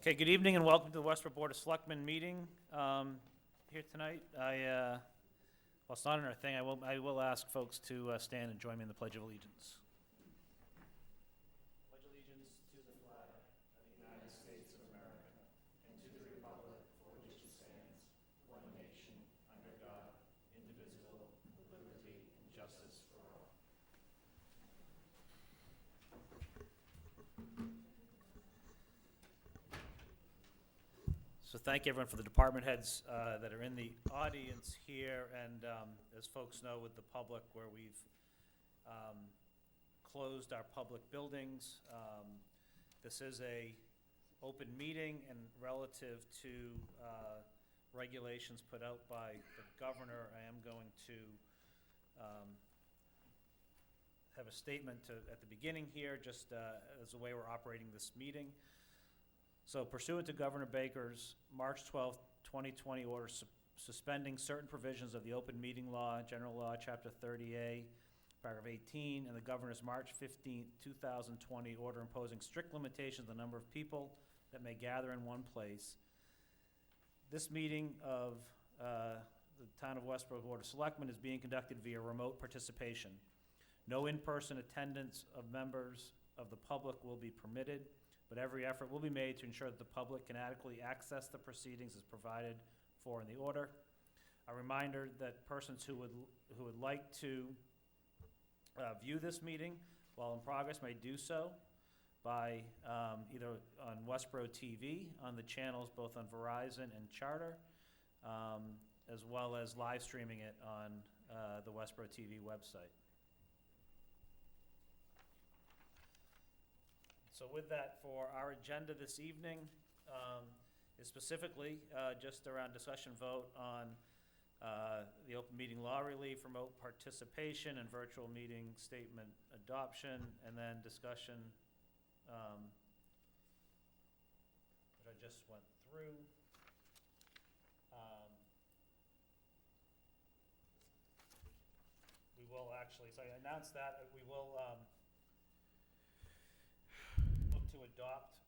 Okay, good evening and welcome to the Westborough Board of Selectmen meeting here tonight. Well, it's not in our thing. I will ask folks to stand and join me in the Pledge of Allegiance. Pledge allegiance to the flag of the United States of America and to the republic for which it stands, one nation, under God, indivisible, with liberty and justice for all. So thank everyone for the department heads that are in the audience here, and as folks know with the public, where we've closed our public buildings. This is a open meeting, and relative to regulations put out by the governor, I am going to have a statement at the beginning here, just as the way we're operating this meeting. So pursuant to Governor Baker's March 12th, 2020 order suspending certain provisions of the Open Meeting Law, General Law, Chapter 30A, Paragraph 18, and the Governor's March 15th, 2020 order imposing strict limitations on the number of people that may gather in one place, this meeting of the Town of Westborough Board of Selectmen is being conducted via remote participation. No in-person attendance of members of the public will be permitted, but every effort will be made to ensure that the public can adequately access the proceedings as provided for in the order. A reminder that persons who would like to view this meeting while in progress may do so by either on Westborough TV, on the channels both on Verizon and Charter, as well as live streaming it on the Westborough TV website. So with that, for our agenda this evening is specifically just around discussion vote on the open meeting law relief, remote participation, and virtual meeting statement adoption, and then discussion that I just went through. We will actually, so I announced that we will to adopt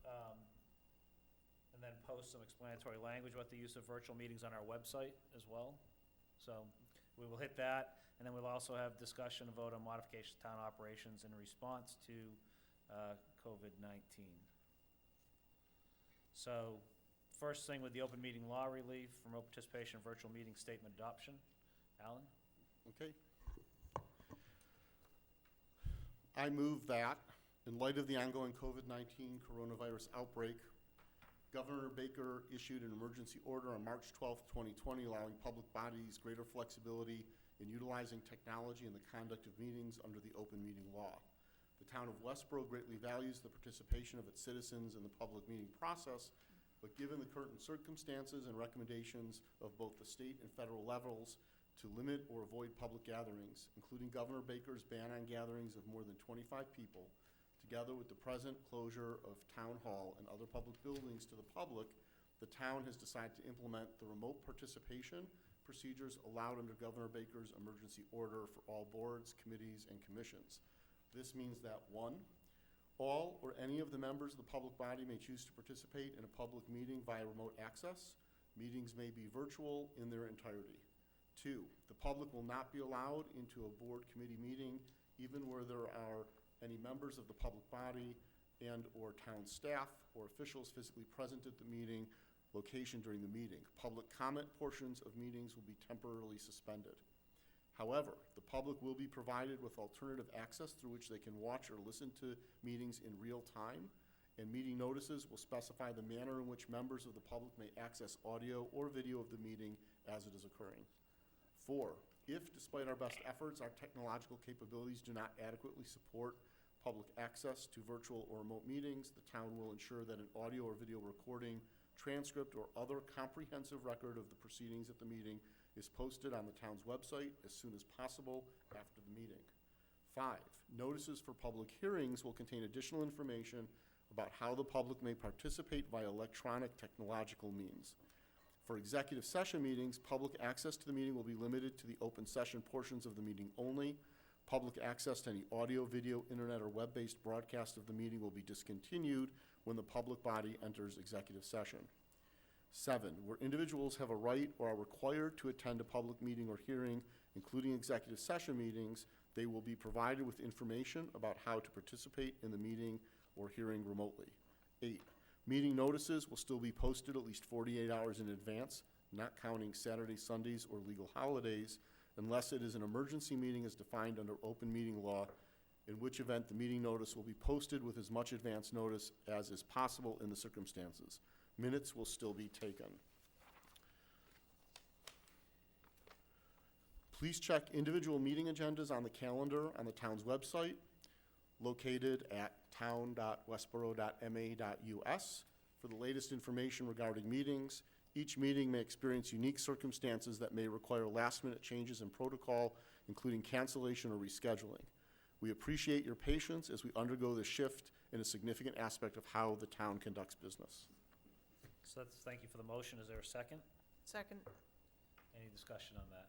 and then post some explanatory language about the use of virtual meetings on our website as well. So we will hit that, and then we'll also have discussion and vote on modification of town operations in response to COVID-19. So first thing with the open meeting law relief, remote participation, virtual meeting statement adoption. Alan? Okay. I move that, in light of the ongoing COVID-19 coronavirus outbreak, Governor Baker issued an emergency order on March 12, 2020, allowing public bodies greater flexibility in utilizing technology in the conduct of meetings under the open meeting law. The town of Westborough greatly values the participation of its citizens in the public meeting process, but given the current circumstances and recommendations of both the state and federal levels to limit or avoid public gatherings, including Governor Baker's ban on gatherings of more than 25 people, together with the present closure of Town Hall and other public buildings to the public, the town has decided to implement the remote participation procedures allowed under Governor Baker's emergency order for all boards, committees, and commissions. This means that 1, all or any of the members of the public body may choose to participate in a public meeting via remote access. Meetings may be virtual in their entirety. 2, the public will not be allowed into a board committee meeting even where there are any members of the public body and or town staff or officials physically present at the meeting location during the meeting. Public comment portions of meetings will be temporarily suspended. However, the public will be provided with alternative access through which they can watch or listen to meetings in real time, and meeting notices will specify the manner in which members of the public may access audio or video of the meeting as it is occurring. 4, if, despite our best efforts, our technological capabilities do not adequately support public access to virtual or remote meetings, the town will ensure that an audio or video recording, transcript, or other comprehensive record of the proceedings at the meeting is posted on the town's website as soon as possible after the meeting. 5, notices for public hearings will contain additional information about how the public may participate via electronic technological means. For executive session meetings, public access to the meeting will be limited to the open session portions of the meeting only. Public access to any audio, video, internet, or web-based broadcast of the meeting will be discontinued when the public body enters executive session. 7, where individuals have a right or are required to attend a public meeting or hearing, including executive session meetings, they will be provided with information about how to participate in the meeting or hearing remotely. 8, meeting notices will still be posted at least 48 hours in advance, not counting Saturdays, Sundays, or legal holidays, unless it is an emergency meeting as defined under open meeting law, in which event the meeting notice will be posted with as much advance notice as is possible in the circumstances. Minutes will still be taken. Please check individual meeting agendas on the calendar on the town's website, located at town.westborough.ma.us, for the latest information regarding meetings. Each meeting may experience unique circumstances that may require last-minute changes in protocol, including cancellation or rescheduling. We appreciate your patience as we undergo this shift in a significant aspect of how the town conducts business. So thank you for the motion. Is there a second? Second. Any discussion on that?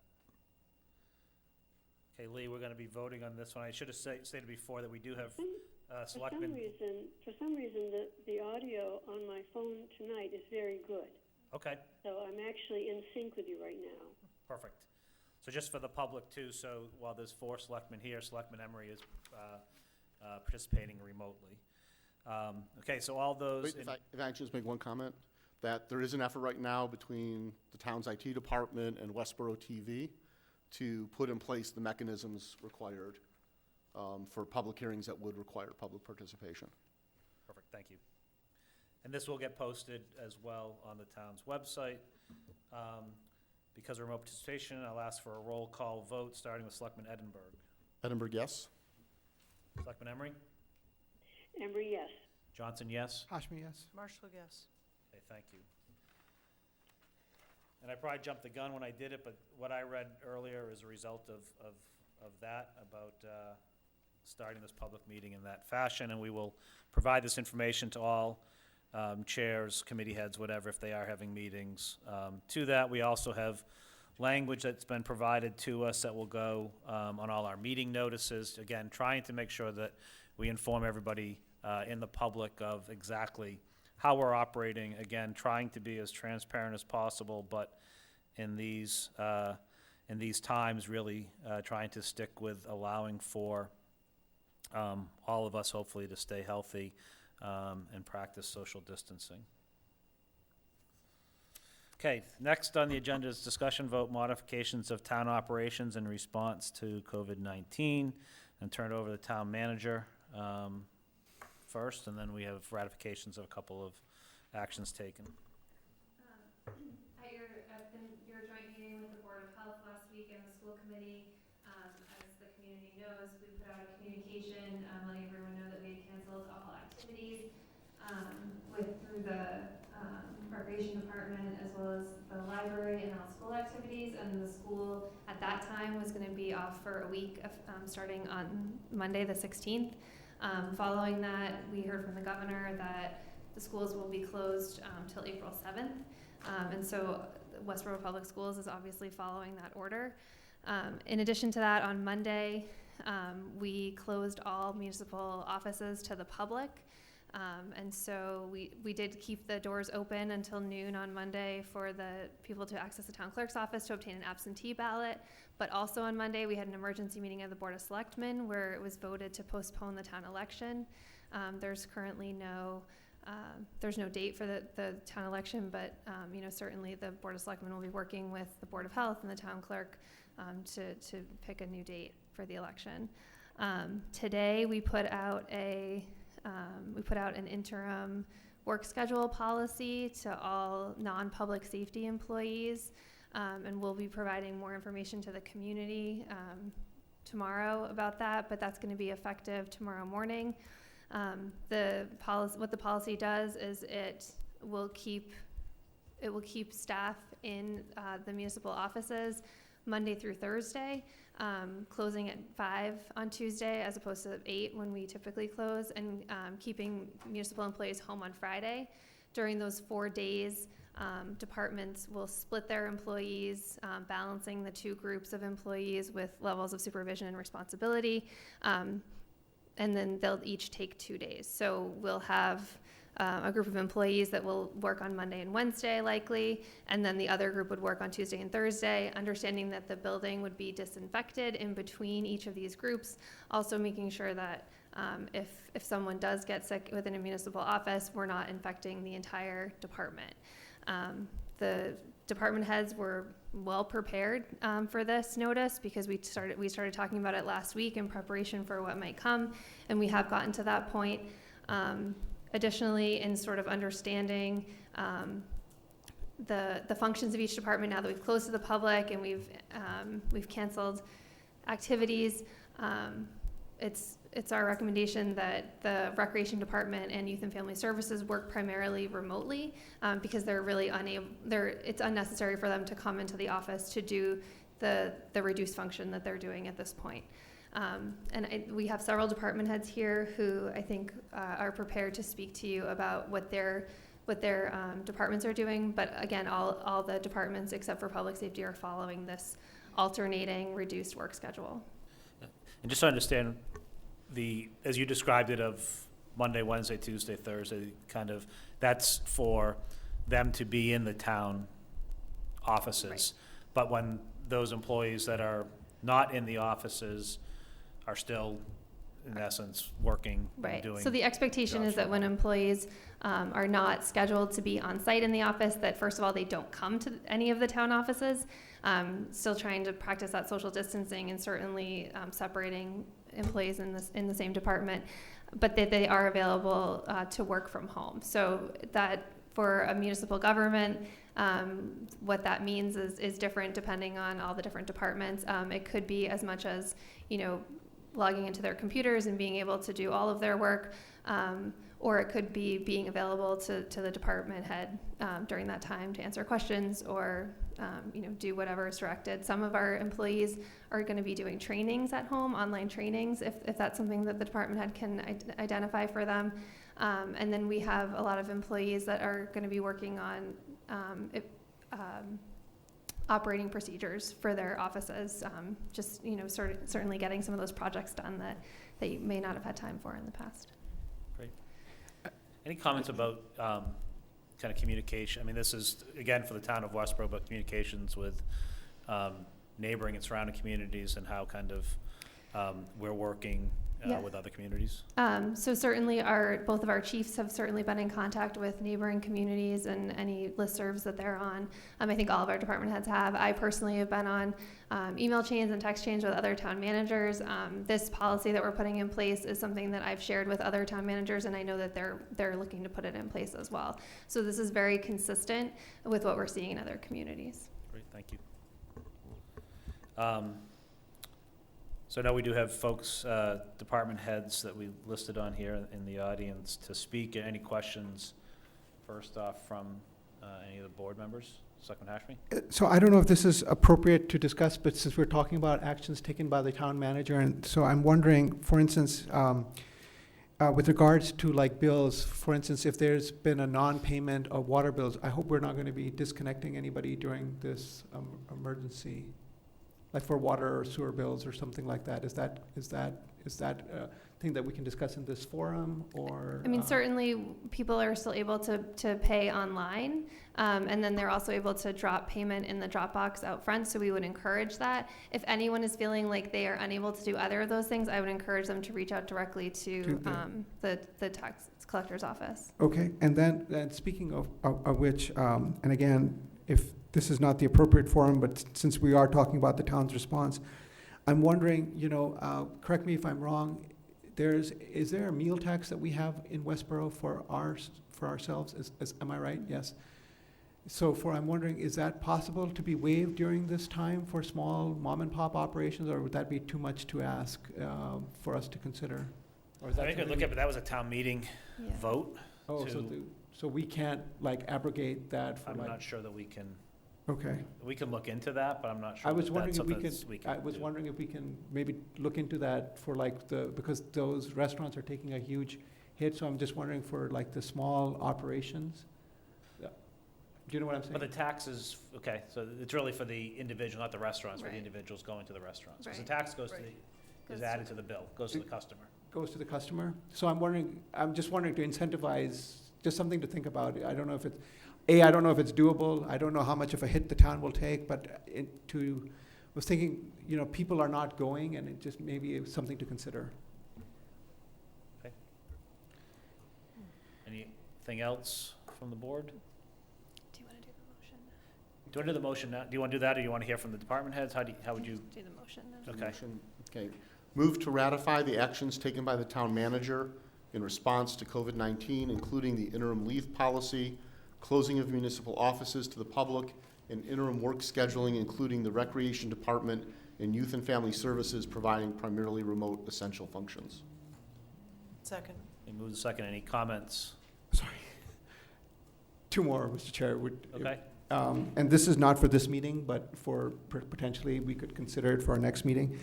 Okay, Lee, we're going to be voting on this one. I should have stated before that we do have Selectmen. For some reason, the audio on my phone tonight is very good. Okay, So I'm actually in sync with you right now. perfect. So just for the public too, so while there's 4 selectmen here, Selectman Emery is participating remotely. Okay, so all those. Wait, if I can just make one comment, that there is an effort right now between the town's IT department and Westborough TV to put in place the mechanisms required for public hearings that would require public participation. Perfect, thank you. And this will get posted as well on the town's website. Because of remote participation, I'll ask for a roll call vote, starting with Selectman Edinburgh. Edinburgh, yes? Selectman Emery? Emery, yes. Johnson, yes? Hashmi, yes. Marshall, yes. Okay, thank you. And I probably jumped the gun when I did it, but what I read earlier is a result of that, about starting this public meeting in that fashion, and we will provide this information to all chairs, committee heads, whatever, if they are having meetings. To that, we also have language that's been provided to us that will go on all our meeting notices. Again, trying to make sure that we inform everybody in the public of exactly how we're operating. Again, trying to be as transparent as possible, but in these times, really trying to stick with allowing for all of us, hopefully, to stay healthy and practice social distancing. Okay, next on the agenda is discussion vote modifications of town operations in response to COVID-19, and turn it over to the town manager first, and then we have ratifications of a couple of actions taken. At your joint meeting with the Board of Health last week and the school committee, as the community knows, we put out a communication letting everyone know that we had canceled all activities through the recreation department, as well as the library and all school activities. And the school at that time was going to be off for a week of, starting on Monday the 16th. Following that, we heard from the governor that the schools will be closed till April 7th. And so Westborough Public Schools is obviously following that order. In addition to that, on Monday, we closed all municipal offices to the public. And so we did keep the doors open until noon on Monday for the people to access the town clerk's office to obtain an absentee ballot. But also on Monday, we had an emergency meeting of the Board of Selectmen where it was voted to postpone the town election. There's currently no date for the town election, but certainly the Board of Selectmen will be working with the Board of Health and the town clerk to pick a new date for the election. Today we put out an interim work schedule policy to all non-public safety employees, and we'll be providing more information to the community tomorrow about that, but that's going to be effective tomorrow morning. What the policy does is it will keep staff in the municipal offices Monday through Thursday, closing at 5 on Tuesday as opposed to 8 when we typically close, and keeping municipal employees home on Friday. During those 4 days, departments will split their employees, balancing the 2 groups of employees with levels of supervision and responsibility, and then they'll each take 2 days. So we'll have a group of employees that will work on Monday and Wednesday likely, and then the other group would work on Tuesday and Thursday, understanding that the building would be disinfected in between each of these groups, also making sure that if someone does get sick within a municipal office, we're not infecting the entire department. The department heads were well prepared for this notice because we started talking about it last week in preparation for what might come, and we have gotten to that point. Additionally, in sort of understanding the functions of each department now that we've closed to the public and we've canceled activities, it's our recommendation that the Recreation Department and Youth and Family Services work primarily remotely because they're really it's unnecessary for them to come into the office to do the reduced function that they're doing at this point. We have several department heads here who I think are prepared to speak to you about what their departments are doing. But again, all the departments except for public safety are following this alternating reduced work schedule. And just to understand, as you described it, of Monday, Wednesday, Tuesday, Thursday, kind of, that's for them to be in the town offices. Right. But when those employees that are not in the offices are still, in essence, working and Right. doing. So the expectation jobs is that from when home. employees are not scheduled to be on site in the office, that first of all, they don't come to any of the town offices, still trying to practice that social distancing and certainly separating employees in the same department, but that they are available to work from home. So that for a municipal government, what that means is different depending on all the different departments. It could be as much as, logging into their computers and being able to do all of their work, or it could be being available to the department head during that time to answer questions or do whatever is directed. Some of our employees are going to be doing trainings at home, online trainings, if that's something that the department head can identify for them. And then we have a lot of employees that are going to be working on operating procedures for their offices, certainly getting some of those projects done that you may not have had time for in the past. Great. Any comments about kind of communication? I mean, this is, again, for the town of Westborough, but communications with neighboring and surrounding communities and how kind of we're working Yeah. with other communities? So certainly both of our chiefs have certainly been in contact with neighboring communities and any listservs that they're on. I think all of our department heads have. I personally have been on email chains and text chains with other town managers. This policy that we're putting in place is something that I've shared with other town managers, and I know that they're looking to put it in place as well. So this is very consistent with what we're seeing in other communities. Great, thank you. So now we do have folks, department heads that we listed on here in the audience to speak. Any questions, first off, from any of the board members? Selectman Hashmi? So I don't know if this is appropriate to discuss, but since we're talking about actions taken by the town manager, and so I'm wondering, for instance, with regards to like bills, for instance, if there's been a non-payment of water bills, I hope we're not going to be disconnecting anybody during this emergency, like for water or sewer bills or something like that. Is that a thing that we can discuss in this forum, or? Certainly people are still able to pay online, and then they're also able to drop payment in the Dropbox out front, so we would encourage that. If anyone is feeling like they are unable to do either of those things, I would encourage them to reach out directly to the tax collector's office. Okay, and then speaking of which, and again, if this is not the appropriate forum, but since we are talking about the town's response, I'm wondering, correct me if I'm wrong, is there a meal tax that we have in Westborough for ourselves? Am I right? Yes. So I'm wondering, is that possible to be waived during this time for small mom and pop operations, or would that be too much to ask for us to consider? Or is that I think look at, but that was a town meeting Yeah. vote. Oh, so we can't like abrogate that for I'm like? not sure that we can, Okay. we can look into that, but I'm not sure I was that wondering that's if we something could, we can I was do. wondering if we can maybe look into that for like because those restaurants are taking a huge hit, so I'm just wondering for like the small operations. Yeah. Do you know what I'm But saying? the taxes, okay, so it's really for the individual, not the restaurants, for the Right. individuals going to the restaurants. Because the Right. tax goes to Right. is added to the bill, goes to the customer. Goes to the customer. So I'm just wondering to incentivize just something to think about. I don't know if it's, I don't know if it's doable. I don't know how much of a hit the town will take, but was thinking, people are not going, and it just maybe is something to consider. Anything else from the board? Do you want to do the motion? Do you want to do the motion now? Do you want to do that, or do you want to hear from the department heads? How would you? Do the motion now. Okay. Okay. Move to ratify the actions taken by the town manager in response to COVID-19, including the interim leave policy, closing of municipal offices to the public, and interim work scheduling, including the recreation department and youth and family services providing primarily remote essential functions. Second. You move the second. Any comments? Sorry. Two more, Mr. Chair. Okay. And this is not for this meeting, but for potentially we could consider it for our next meeting.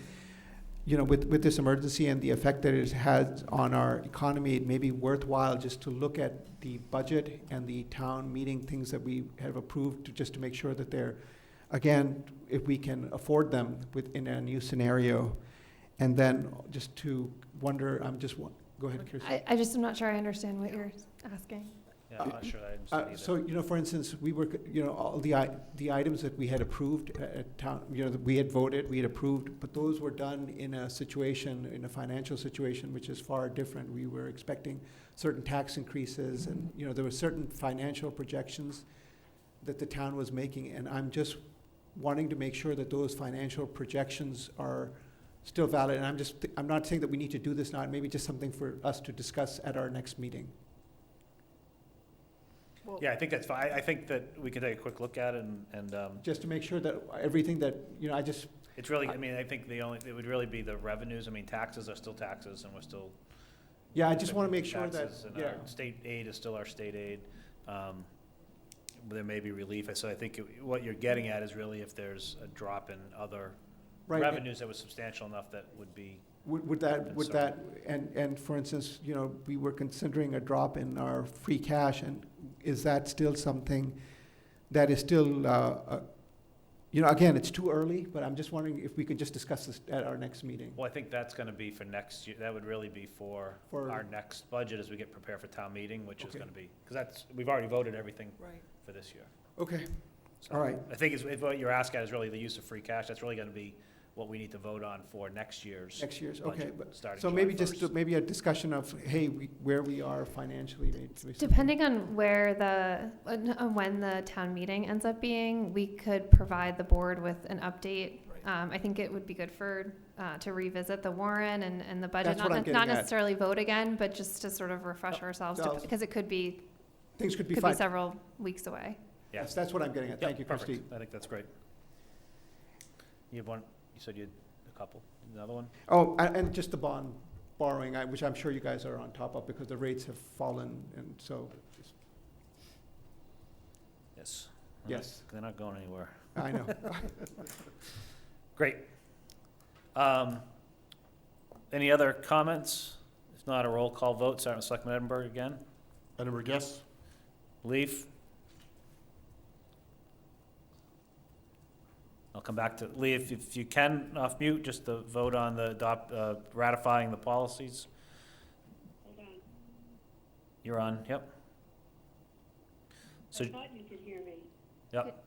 With this emergency and the effect that it has on our economy, it may be worthwhile just to look at the budget and the town meeting things that we have approved, just to make sure that they're, again, if we can afford them within a new scenario. And then just to wonder, go ahead, Kirsten. I just am not sure I understand what you're asking. Yeah, I'm not sure I understand either. So, for instance, we were, all the items that we had approved at town, that we had voted, we had approved, but those were done in a situation, in a financial situation, which is far different. We were expecting certain tax increases, and, there were certain financial projections that the town was making, and I'm just wanting to make sure that those financial projections are still valid. And I'm not saying that we need to do this now, maybe just something for us to discuss at our next meeting. Well, Yeah, I think that's fine. I think that we can take a quick look at it and Just to make sure that everything that, it's really, I think it would really be the revenues. I mean, taxes are still taxes, and we're still. yeah, I just want to make sure that, taxes, and our state aid is still our state aid. There may be relief. So I think what you're getting at is really if there's a drop in other right. revenues that was substantial enough that would be. Would that, and for instance, we were considering a drop in our free cash, and is that still something that is still, again, it's too early, but I'm just wondering if we could just discuss this at our next meeting. Well, I think that's going to be for next year. That would really be for our next budget as we get prepared for town meeting, which is Okay. going to be, because we've already voted everything right. for this year. Okay, So all right. I think if what you're asking is really the use of free cash, that's really going to be what we need to vote on for next year's Next year's, okay. budget, But starting so July maybe 1st. maybe a discussion of, hey, where we are financially. maybe Depending on when the town meeting ends up being, we could provide the board with an update. I think it would be good to revisit the warrant and the budget, That's what I'm getting not at. necessarily vote again, but just to sort of refresh ourselves, because it could be things could be fine. several weeks away. Yeah. That's what I'm getting at. Yep, Thank you, perfect. Christie. I think that's great. You have one, you said you had a couple. Another one? Oh, and just the bond borrowing, which I'm sure you guys are on top of because the rates have fallen, and so, Yes. yes, They're not going anywhere. I know. Great. Any other comments? If not, a roll call vote, starting with Selectman Edinburgh again. Edinburgh, yes? Leaf? I'll come back to, Leaf, if you can, off mute, just to vote on the ratifying the policies. Hold on. You're on, yep. So, I thought you could hear me. Yep.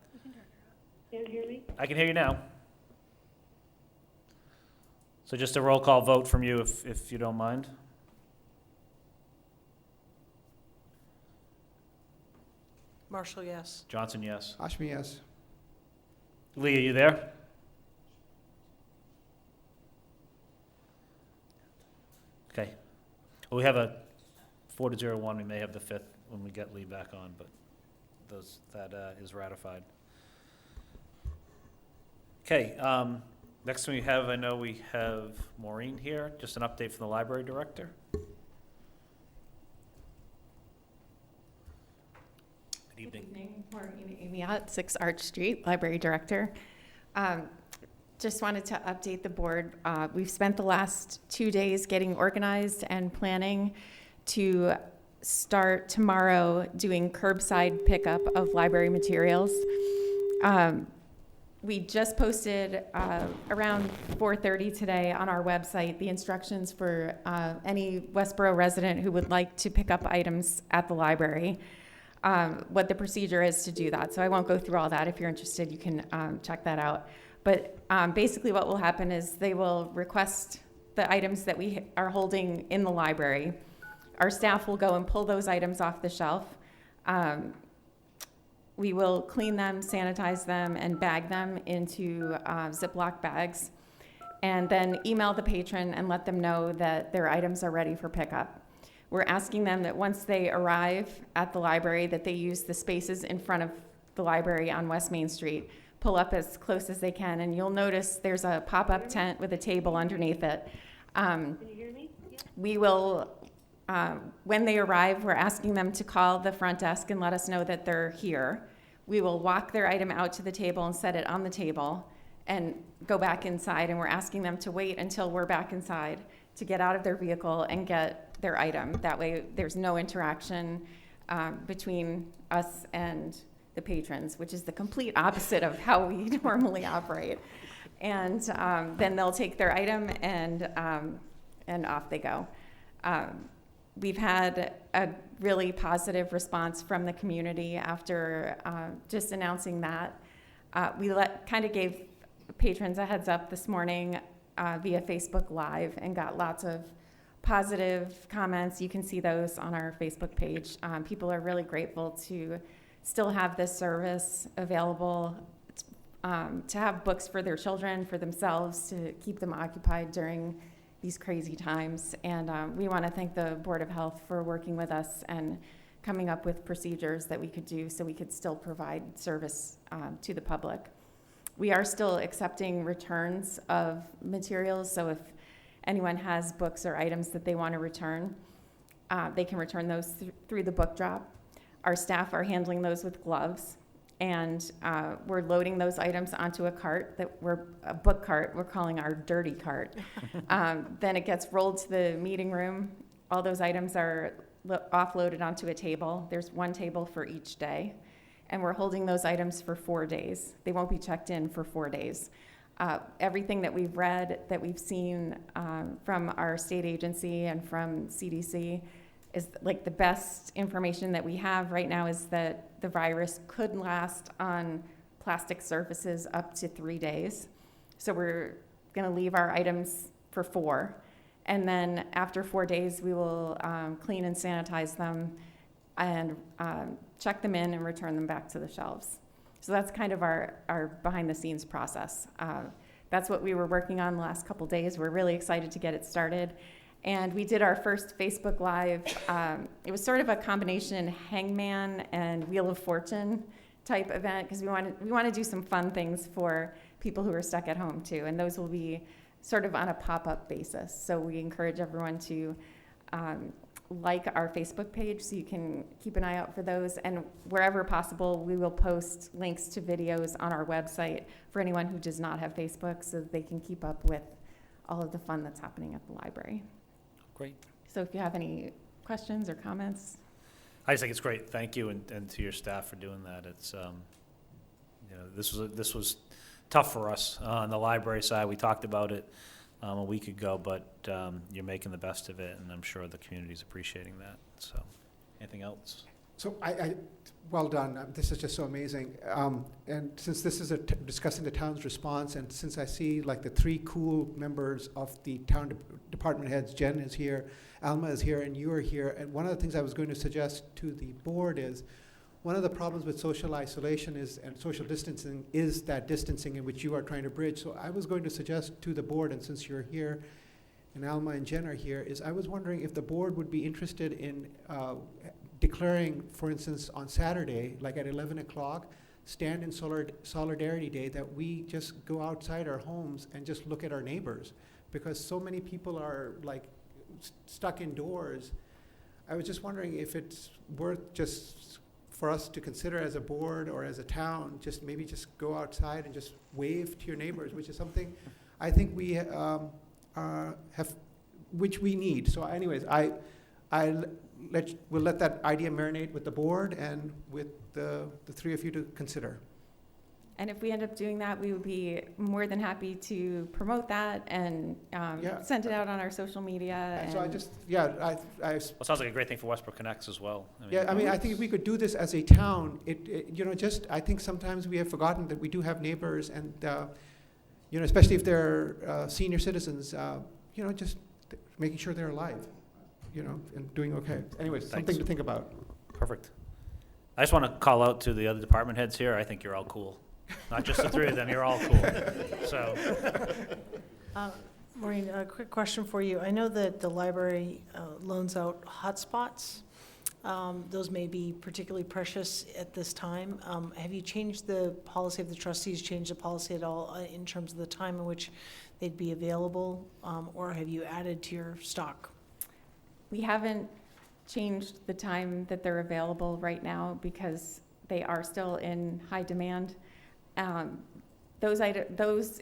Can't hear me? I can hear you now. So just a roll call vote from you, if you don't mind. Marshall, yes. Johnson, yes. Ashmi, yes. Lee, are you there? Okay. Well, we have a 4-0-1. We may have the 5th when we get Lee back on, but that is ratified. Okay. Next we have, I know we have Maureen here. Just an update from the library director. Good evening. Good evening, Maureen Amiot, 6 Arch Street, Library Director. Just wanted to update the board. We've spent the last 2 days getting organized and planning to start tomorrow doing curbside pickup of library materials. We just posted around 4:30 today on our website the instructions for any Westborough resident who would like to pick up items at the library, what the procedure is to do that. So I won't go through all that. If you're interested, you can check that out. But basically what will happen is they will request the items that we are holding in the library. Our staff will go and pull those items off the shelf. We will clean them, sanitize them, and bag them into Ziploc bags, and then email the patron and let them know that their items are ready for pickup. We're asking them that once they arrive at the library, that they use the spaces in front of the library on West Main Street, pull up as close as they can, and you'll notice there's a pop-up tent with a table underneath it. Can you hear me? We will, when they arrive, we're asking them to call the front desk and let us know that they're here. We will walk their item out to the table and set it on the table and go back inside, and we're asking them to wait until we're back inside to get out of their vehicle and get their item. That way there's no interaction between us and the patrons, which is the complete opposite of how we normally operate. And then they'll take their item and off they go. We've had a really positive response from the community after just announcing that. We kind of gave patrons a heads up this morning via Facebook Live and got lots of positive comments. You can see those on our Facebook page. People are really grateful to still have this service available, to have books for their children, for themselves, to keep them occupied during these crazy times. And we want to thank the Board of Health for working with us and coming up with procedures that we could do so we could still provide service to the public. We are still accepting returns of materials, so if anyone has books or items that they want to return, they can return those through the book drop. Our staff are handling those with gloves, and we're loading those items onto a cart a book cart we're calling our dirty cart. Then it gets rolled to the meeting room. All those items are offloaded onto a table. There's one table for each day, and we're holding those items for 4 days. They won't be checked in for 4 days. Everything that we've read, that we've seen from our state agency and from CDC is like the best information that we have right now is that the virus could last on plastic surfaces up to 3 days. So we're gonna leave our items for 4. And then after 4 days, we will clean and sanitize them and check them in and return them back to the shelves. So that's kind of our behind the scenes process. That's what we were working on the last couple days. We're really excited to get it started. And we did our first Facebook Live. It was sort of a combination hangman and Wheel of Fortune type event because we want to do some fun things for people who are stuck at home too. And those will be sort of on a pop-up basis. So we encourage everyone to like our Facebook page so you can keep an eye out for those. And wherever possible, we will post links to videos on our website for anyone who does not have Facebook so that they can keep up with all of the fun that's happening at the library. Great. So if you have any questions or comments. I just think it's great. Thank you, and to your staff for doing that. It's, you know, this was tough for us on the library side. We talked about it a week ago, but you're making the best of it, and I'm sure the community's appreciating that. So, anything else? So well done. This is just so amazing. And since this is discussing the town's response, and since I see like the 3 cool members of the town department heads, Jen is here, Alma is here, and you are here. And one of the things I was going to suggest to the board is, one of the problems with social isolation and social distancing is that distancing in which you are trying to bridge. So I was going to suggest to the board, and since you're here, and Alma and Jen are here, is I was wondering if the board would be interested in declaring, for instance, on Saturday, like at 11 o'clock, Stand in Solidarity Day, that we just go outside our homes and just look at our neighbors, because so many people are like stuck indoors. I was just wondering if it's worth just for us to consider as a board or as a town, just maybe just go outside and just wave to your neighbors, which is something I think we which we need. So anyways, we'll let that idea marinate with the board and with the 3 of you to consider. And if we end up doing that, we would be more than happy to promote that and Yeah. send it out on our social media. And so I and- just, yeah, Well, it sounds like a great thing for Westborough Connects as well. I think if we could do this as a town, I think sometimes we have forgotten that we do have neighbors and, especially if they're senior citizens, just making sure they're alive, and doing okay. Anyways, something Thanks. to think about. Perfect. I just want to call out to the other department heads here. I think you're all cool. Not just the three of them, you're all cool. So, Maureen, a quick question for you. I know that the library loans out hotspots. Those may be particularly precious at this time. Have you changed the policy, have the trustees changed the policy at all in terms of the time in which they'd be available, or have you added to your stock? We haven't changed the time that they're available right now because they are still in high demand. Those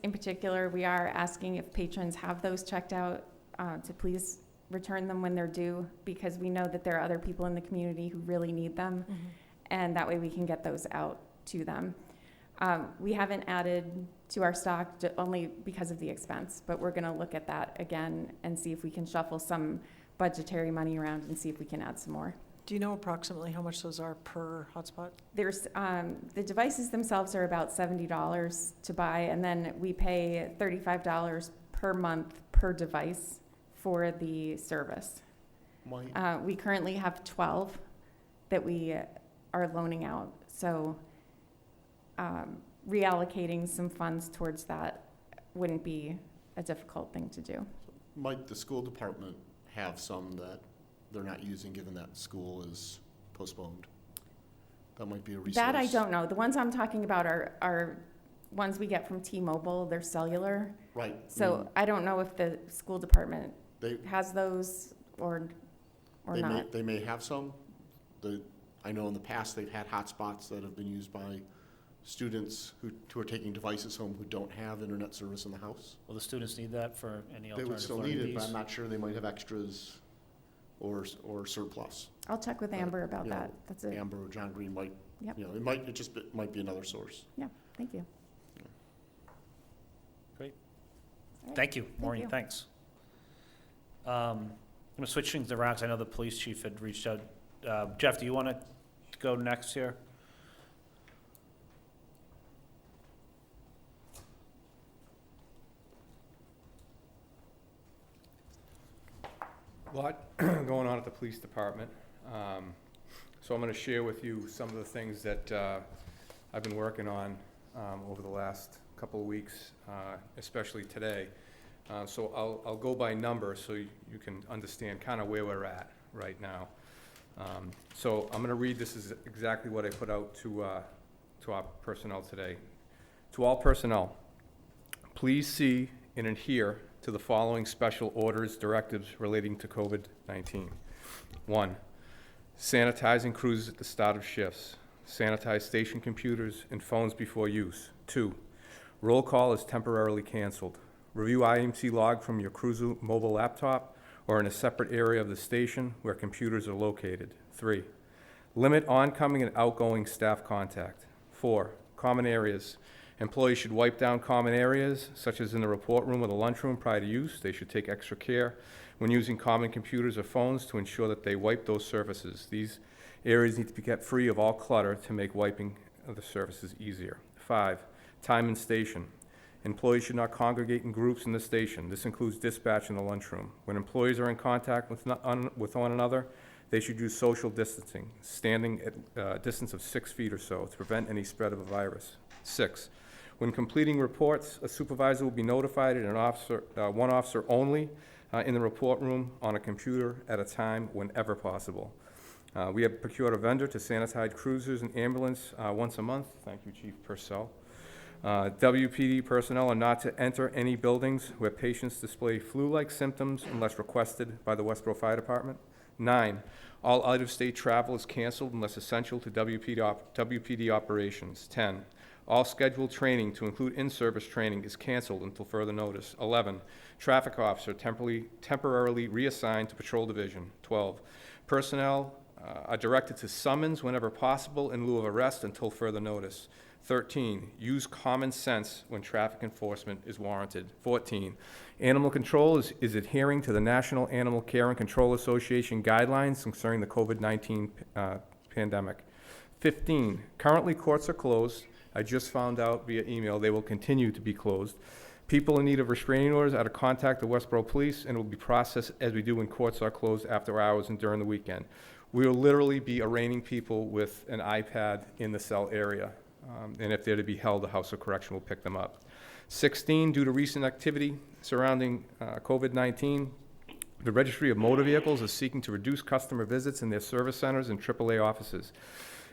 in particular, we are asking if patrons have those checked out to please return them when they're due, because we know that there are other people in the community who really need them, and that way we can get those out to them. We haven't added to our stock only because of the expense, but we're gonna look at that again and see if we can shuffle some budgetary money around and see if we can add some more. Do you know approximately how much those are per hotspot? There's, the devices themselves are about $70 to buy, and then we pay $35 per month per device for the service. We currently have 12 that we are loaning out, so reallocating some funds towards that wouldn't be a difficult thing to do. Might the school department have some that they're not using, given that school is postponed? That might be a resource. That I don't know. The ones I'm talking about are ones we get from T-Mobile. They're cellular. Right. So I don't know if the school department They, has those or not. They may have some. I know in the past they've had hotspots that have been used by students who are taking devices home who don't have internet service in the house. will the students need that for any They would alternative still learning need it, but fees? I'm not sure they might have extras or surplus. I'll check with Amber about you know, that. That's it. Amber or John Green might, Yep. it might be another source. Thank you. Thank you, Maureen, you. thanks. I'm gonna switch things around, because I know the police chief had reached out. Jeff, do you want to go next here? Lot going on at the police department. So I'm going to share with you some of the things that I've been working on over the last couple of weeks, especially today. So I'll go by number so you can understand kind of where we're at right now. So I'm going to read, this is exactly what I put out to our personnel today. To all personnel, please see and adhere to the following special orders, directives relating to COVID-19. 1, sanitizing cruises at the start of shifts. Sanitize station computers and phones before use. 2, roll call is temporarily canceled. Review IMC log from your cruiser mobile laptop or in a separate area of the station where computers are located. 3, limit oncoming and outgoing staff contact. 4, common areas. Employees should wipe down common areas, such as in the report room or the lunchroom prior to use. They should take extra care when using common computers or phones to ensure that they wipe those surfaces. These areas need to be kept free of all clutter to make wiping of the surfaces easier. 5, time and station. Employees should not congregate in groups in the station. This includes dispatch in the lunchroom. When employees are in contact with one another, they should use social distancing, standing at a distance of 6 feet or so to prevent any spread of a virus. 6, when completing reports, a supervisor will be notified and one officer only in the report room on a computer at a time whenever possible. We have procured a vendor to sanitize cruisers and ambulance once a month. Thank you, Chief Purcell. WPD personnel are not to enter any buildings where patients display flu-like symptoms unless requested by the Westborough Fire Department. 9, all out-of-state travel is canceled unless essential to WPD operations. 10, all scheduled training, to include in-service training, is canceled until further notice. 11, traffic officer temporarily reassigned to patrol division. 12, personnel are directed to summons whenever possible in lieu of arrest until further notice. 13, use common sense when traffic enforcement is warranted. 14, animal control is adhering to the National Animal Care and Control Association guidelines concerning the COVID-19 pandemic. 15, currently courts are closed. I just found out via email they will continue to be closed. People in need of restraining orders are to contact the Westborough Police, and it will be processed as we do when courts are closed after hours and during the weekend. We will literally be arraigning people with an iPad in the cell area. And if they're to be held, the House of Correction will pick them up. 16, due to recent activity surrounding COVID-19, the Registry of Motor Vehicles is seeking to reduce customer visits in their service centers and AAA offices,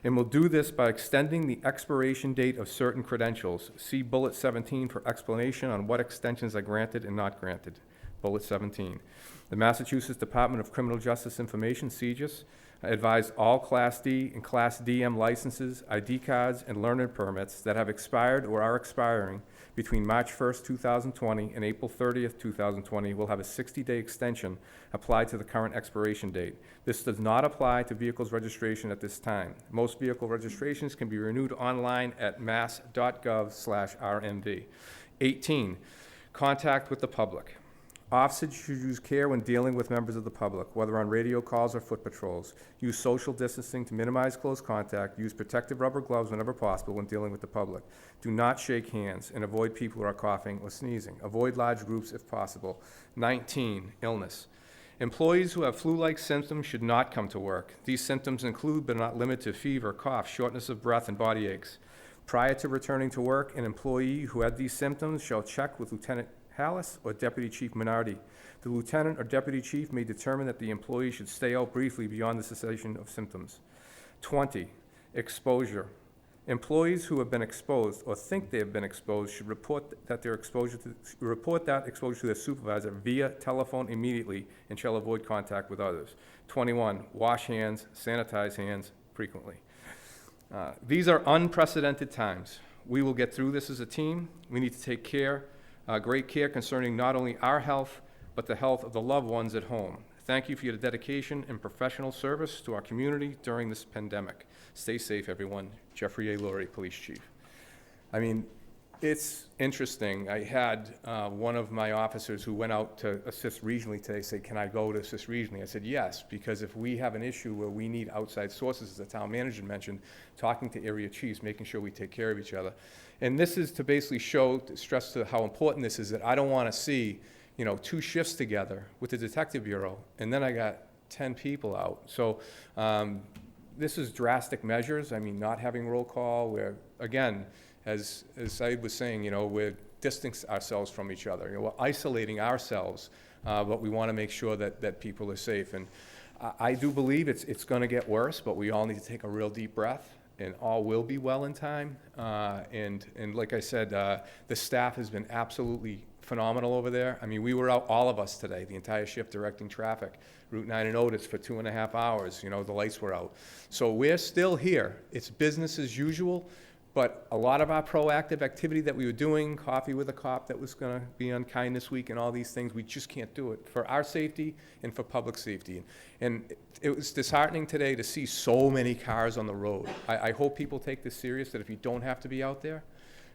and will do this by extending the expiration date of certain credentials. See Bullet 17 for explanation on what extensions are granted and not granted. Bullet 17. The Massachusetts Department of Criminal Justice Information, CJIS, advised all Class D and Class DM licenses, ID cards, and learner permits that have expired or are expiring between March 1st, 2020 and April 30th, 2020 will have a 60-day extension applied to the current expiration date. This does not apply to vehicles registration at this time. Most vehicle registrations can be renewed online at mass.gov/RMV. 18, contact with the public. Officers should use care when dealing with members of the public, whether on radio calls or foot patrols. Use social distancing to minimize close contact. Use protective rubber gloves whenever possible when dealing with the public. Do not shake hands and avoid people who are coughing or sneezing. Avoid large groups if possible. 19, illness. Employees who have flu-like symptoms should not come to work. These symptoms include, but are not limited to, fever, cough, shortness of breath, and body aches. Prior to returning to work, an employee who had these symptoms shall check with Lieutenant Hallis or Deputy Chief Minardi. The lieutenant or deputy chief may determine that the employee should stay out briefly beyond the cessation of symptoms. 20, exposure. Employees who have been exposed or think they have been exposed should report that exposure to their supervisor via telephone immediately and shall avoid contact with others. 21, wash hands, sanitize hands frequently. These are unprecedented times. We will get through this as a team. We need to take great care concerning not only our health, but the health of the loved ones at home. Thank you for your dedication and professional service to our community during this pandemic. Stay safe, everyone. Jeffrey A. Lurie, Police Chief. I mean, it's interesting. I had one of my officers who went out to assist regionally today say, can I go to assist regionally? I said, yes, because if we have an issue where we need outside sources, as the town manager mentioned, talking to area chiefs, making sure we take care of each other. And this is to basically stress to how important this is, that I don't want to see, 2 shifts together with the Detective Bureau, and then I got 10 people out. So this is drastic measures. I mean, not having roll call, where, again, as Said was saying, we're distancing ourselves from each other. We're isolating ourselves, but we want to make sure that people are safe. And I do believe it's going to get worse, but we all need to take a real deep breath, and all will be well in time. And like I said, the staff has been absolutely phenomenal over there. I mean, we were out, all of us today, the entire shift, directing traffic, Route 9 and Otis for 2.5 hours. The lights were out. So we're still here. It's business as usual, but a lot of our proactive activity that we were doing, coffee with a cop that was going to be unkind this week and all these things, we just can't do it for our safety and for public safety. And it was disheartening today to see so many cars on the road. I hope people take this serious, that if you don't have to be out there,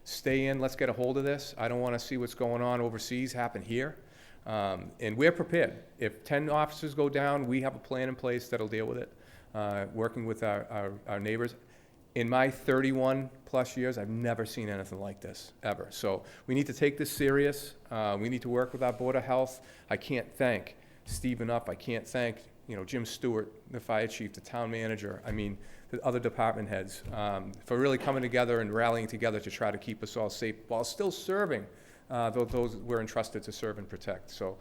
stay in, let's get a hold of this. I don't want to see what's going on overseas happen here. And we're prepared. If 10 officers go down, we have a plan in place that'll deal with it, working with our neighbors. In my 31-plus years, I've never seen anything like this, ever. So we need to take this serious. We need to work with our Board of Health. I can't thank Steve enough. I can't thank Jim Stewart, the fire chief, the town manager, the other department heads, for really coming together and rallying together to try to keep us all safe while still serving those we're entrusted to serve and protect. So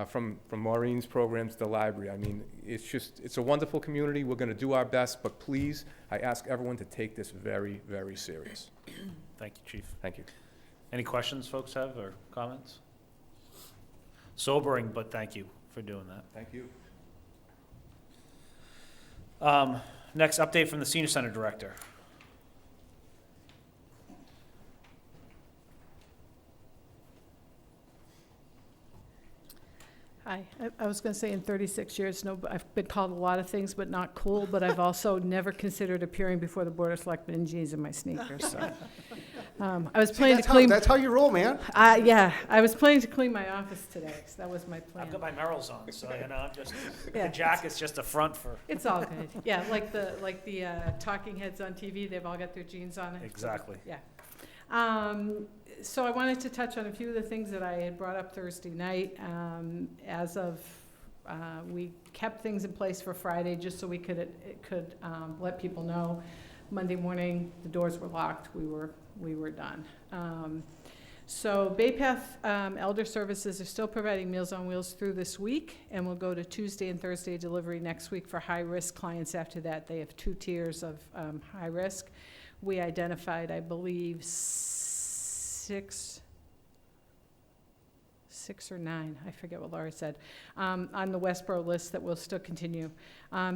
from Maureen's programs to the library, it's a wonderful community. We're going to do our best, but please, I ask everyone to take this very, very serious. Thank you, Chief. Thank you. Any questions folks have or comments? Sobering, but thank you for doing that. Thank you. Next, update from the Senior Center Director. Hi, I was going to say in 36 years, no, I've been called a lot of things, but not cool, but I've also never considered appearing before the Board of Selectmen in jeans and my sneakers, so. I was planning to clean, That's how you roll, man. yeah, I was planning to clean my office today, so that was my plan. I've got my Merrills on, so, you know, I'm just, the Yeah. jacket's just a front for. It's all good, yeah, like the talking heads on TV, they've all got their jeans on. Exactly. Yeah. So I wanted to touch on a few of the things that I had brought up Thursday night. We kept things in place for Friday just so we could let people know. Monday morning, the doors were locked, we were done. So Bay Path Elder Services are still providing Meals on Wheels through this week, and we'll go to Tuesday and Thursday delivery next week for high-risk clients after that. They have 2 tiers of high risk. We identified, I believe, 6 or 9, I forget what Laura said, on the Westborough list that will still continue.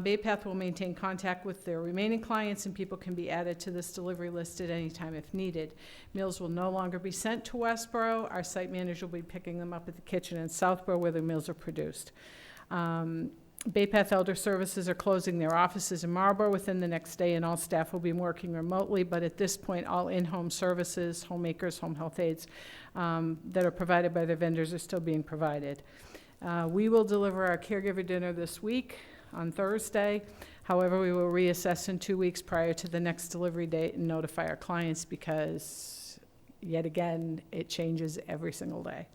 Bay Path will maintain contact with their remaining clients, and people can be added to this delivery list at any time if needed. Meals will no longer be sent to Westborough. Our site manager will be picking them up at the kitchen in Southborough where the meals are produced. Bay Path Elder Services are closing their offices in Marlborough within the next day, and all staff will be working remotely, but at this point, all in-home services, homemakers, home health aides, that are provided by their vendors are still being provided. We will deliver our caregiver dinner this week on Thursday. However, we will reassess in 2 weeks prior to the next delivery date and notify our clients because, yet again, it changes every single day.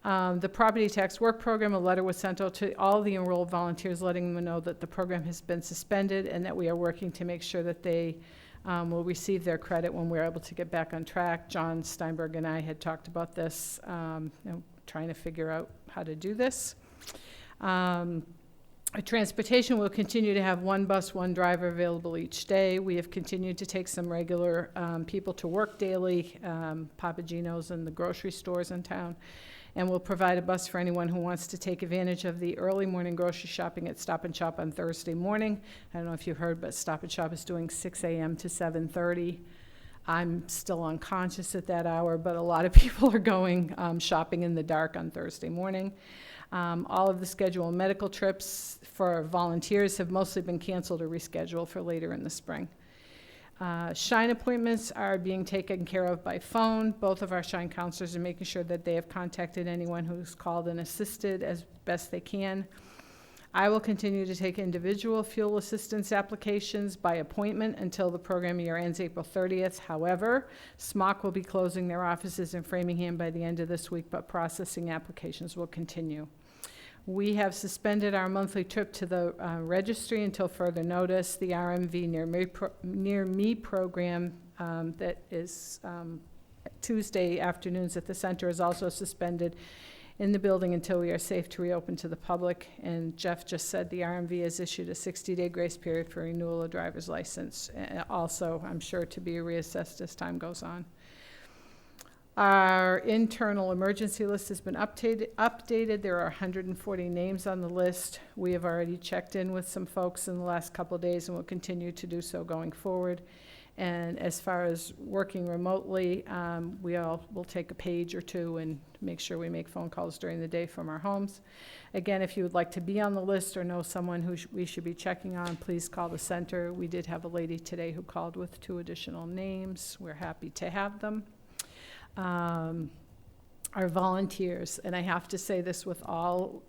The property tax work program, a letter was sent out to all the enrolled volunteers letting them know that the program has been suspended and that we are working to make sure that they will receive their credit when we're able to get back on track. John Steinberg and I had talked about this, trying to figure out how to do this. Transportation will continue to have 1 bus, 1 driver available each day. We have continued to take some regular people to work daily, Papa Gino's and the grocery stores in town. And we'll provide a bus for anyone who wants to take advantage of the early morning grocery shopping at Stop and Shop on Thursday morning. I don't know if you heard, but Stop and Shop is doing 6 a.m. to 7:30. I'm still unconscious at that hour, but a lot of people are going shopping in the dark on Thursday morning. All of the scheduled medical trips for volunteers have mostly been canceled or rescheduled for later in the spring. Shine appointments are being taken care of by phone. Both of our Shine counselors are making sure that they have contacted anyone who's called and assisted as best they can. I will continue to take individual fuel assistance applications by appointment until the program year ends April 30th. However, SMOC will be closing their offices in Framingham by the end of this week, but processing applications will continue. We have suspended our monthly trip to the registry until further notice. The RMV Near Me program that is Tuesday afternoons at the center is also suspended in the building until we are safe to reopen to the public. And Jeff just said the RMV has issued a 60-day grace period for renewal of driver's license. Also, I'm sure to be reassessed as time goes on. Our internal emergency list has been updated. There are 140 names on the list. We have already checked in with some folks in the last couple of days and will continue to do so going forward. And as far as working remotely, we all will take a page or 2 and make sure we make phone calls during the day from our homes. Again, if you would like to be on the list or know someone who we should be checking on, please call the center. We did have a lady today who called with 2 additional names. We're happy to have them. Our volunteers, and I have to say this with all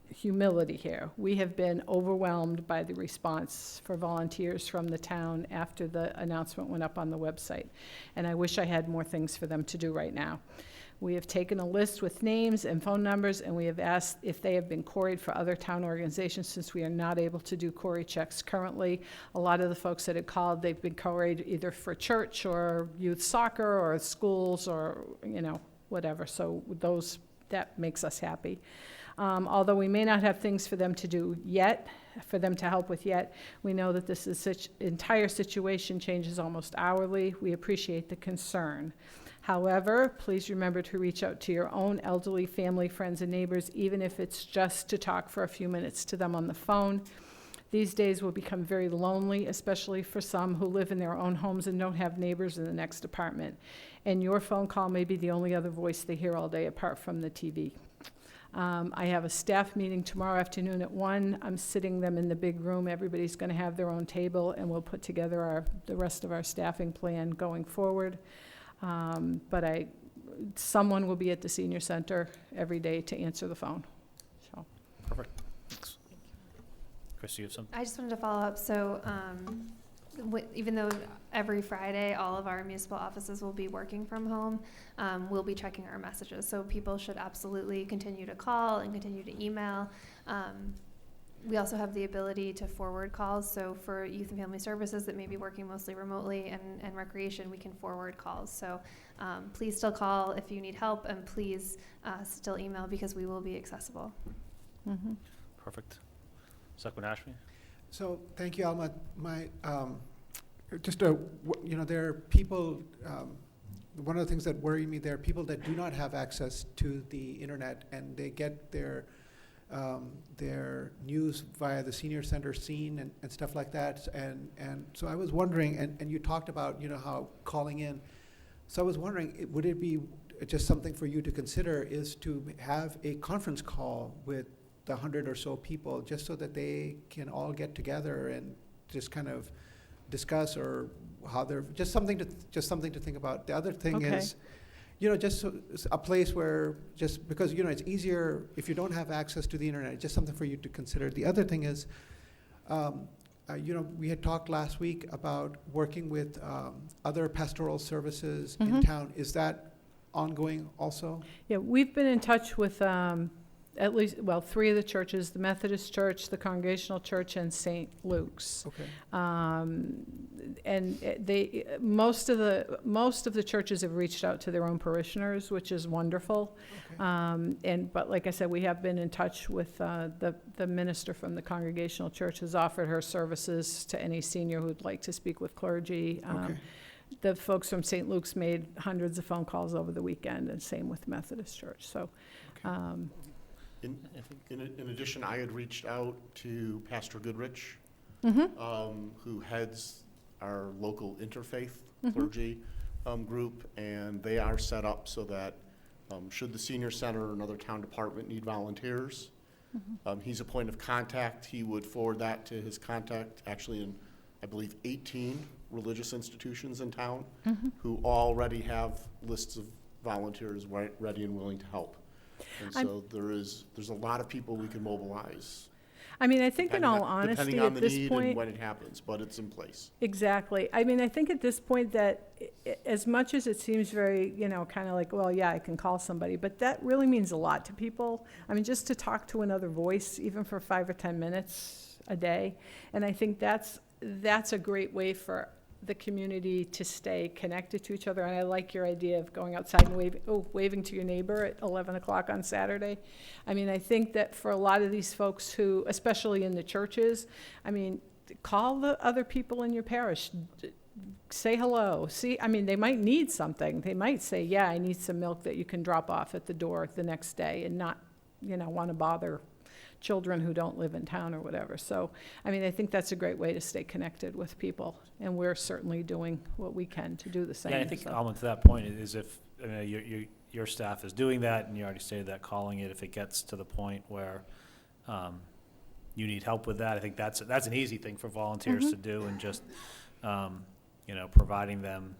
humility here, we have been overwhelmed by the response for volunteers from the town after the announcement went up on the website, and I wish I had more things for them to do right now. We have taken a list with names and phone numbers, and we have asked if they have been queried for other town organizations, since we are not able to do query checks currently. A lot of the folks that had called, they've been queried either for church or youth soccer or schools or, whatever. So that makes us happy. Although we may not have things for them to do yet, for them to help with yet, we know that this entire situation changes almost hourly. We appreciate the concern. However, please remember to reach out to your own elderly family, friends, and neighbors, even if it's just to talk for a few minutes to them on the phone. These days will become very lonely, especially for some who live in their own homes and don't have neighbors in the next apartment. And your phone call may be the only other voice they hear all day apart from the TV. I have a staff meeting tomorrow afternoon at 1. I'm sitting them in the big room. Everybody's going to have their own table, and we'll put together the rest of our staffing plan going forward. But someone will be at the senior center every day to answer the phone. So. Perfect. Thanks. Chris, you have some? I just wanted to follow up. So, even though every Friday all of our municipal offices will be working from home, we'll be checking our messages. So people should absolutely continue to call and continue to email. We also have the ability to forward calls. So for youth and family services that may be working mostly remotely and recreation, we can forward calls. So please still call if you need help, and please still email because we will be accessible. Mm-hmm. Perfect. Selectman Ashby? So, thank you, Alma. There are people, one of the things that worry me, there are people that do not have access to the internet, and they get their news via the senior center scene and stuff like that. And so I was wondering, and you talked about, how calling in. So I was wondering, would it be just something for you to consider is to have a conference call with the 100 or so people, just so that they can all get together and just kind of discuss, or how they're, just something to think about. The other thing is, just a place where, just because, it's easier if you don't have access to the internet, just something for you to consider. The other thing is, we had talked last week about working with other pastoral services in town. Is that ongoing also? Yeah, we've been in touch with at least, 3 of the churches, the Methodist Church, the Congregational Church, and St. Luke's. Okay. And most of the churches have reached out to their own parishioners, which is wonderful. Okay. But like I said, we have been in touch with the minister from the Congregational Church, has offered her services to any senior who'd like to speak with clergy. Okay. The folks from St. Luke's made hundreds of phone calls over the weekend, and same with the Methodist Church. So. Okay. In addition, I had reached out to Pastor Goodrich, who heads our local interfaith clergy group, and they are set up so that should the senior center or another town department need volunteers, he's a point of contact. He would forward that to his contact, actually in, I believe, 18 religious institutions in town, who already have lists of volunteers ready and willing to help. And so there's a lot of people we can mobilize. I mean, I think in all honesty, depending on at the this need point. and when it happens, but it's in place. Exactly. I mean, I think at this point that as much as it seems very, kind of like, well, yeah, I can call somebody, but that really means a lot to people. I mean, just to talk to another voice, even for 5 or 10 minutes a day. And I think that's a great way for the community to stay connected to each other. And I like your idea of going outside and waving to your neighbor at 11 o'clock on Saturday. I mean, I think that for a lot of these folks who, especially in the churches, I mean, call the other people in your parish, say hello. See, I mean, they might need something. They might say, yeah, I need some milk that you can drop off at the door the next day, and not, want to bother children who don't live in town or whatever. So, I mean, I think that's a great way to stay connected with people, and we're certainly doing what we can to do the same. Yeah, I think, so. Alma, to that point, is if your staff is doing that, and you already stated that, calling it, if it gets to the point where you need help with that, I think that's an easy thing for volunteers to do, and just, providing them,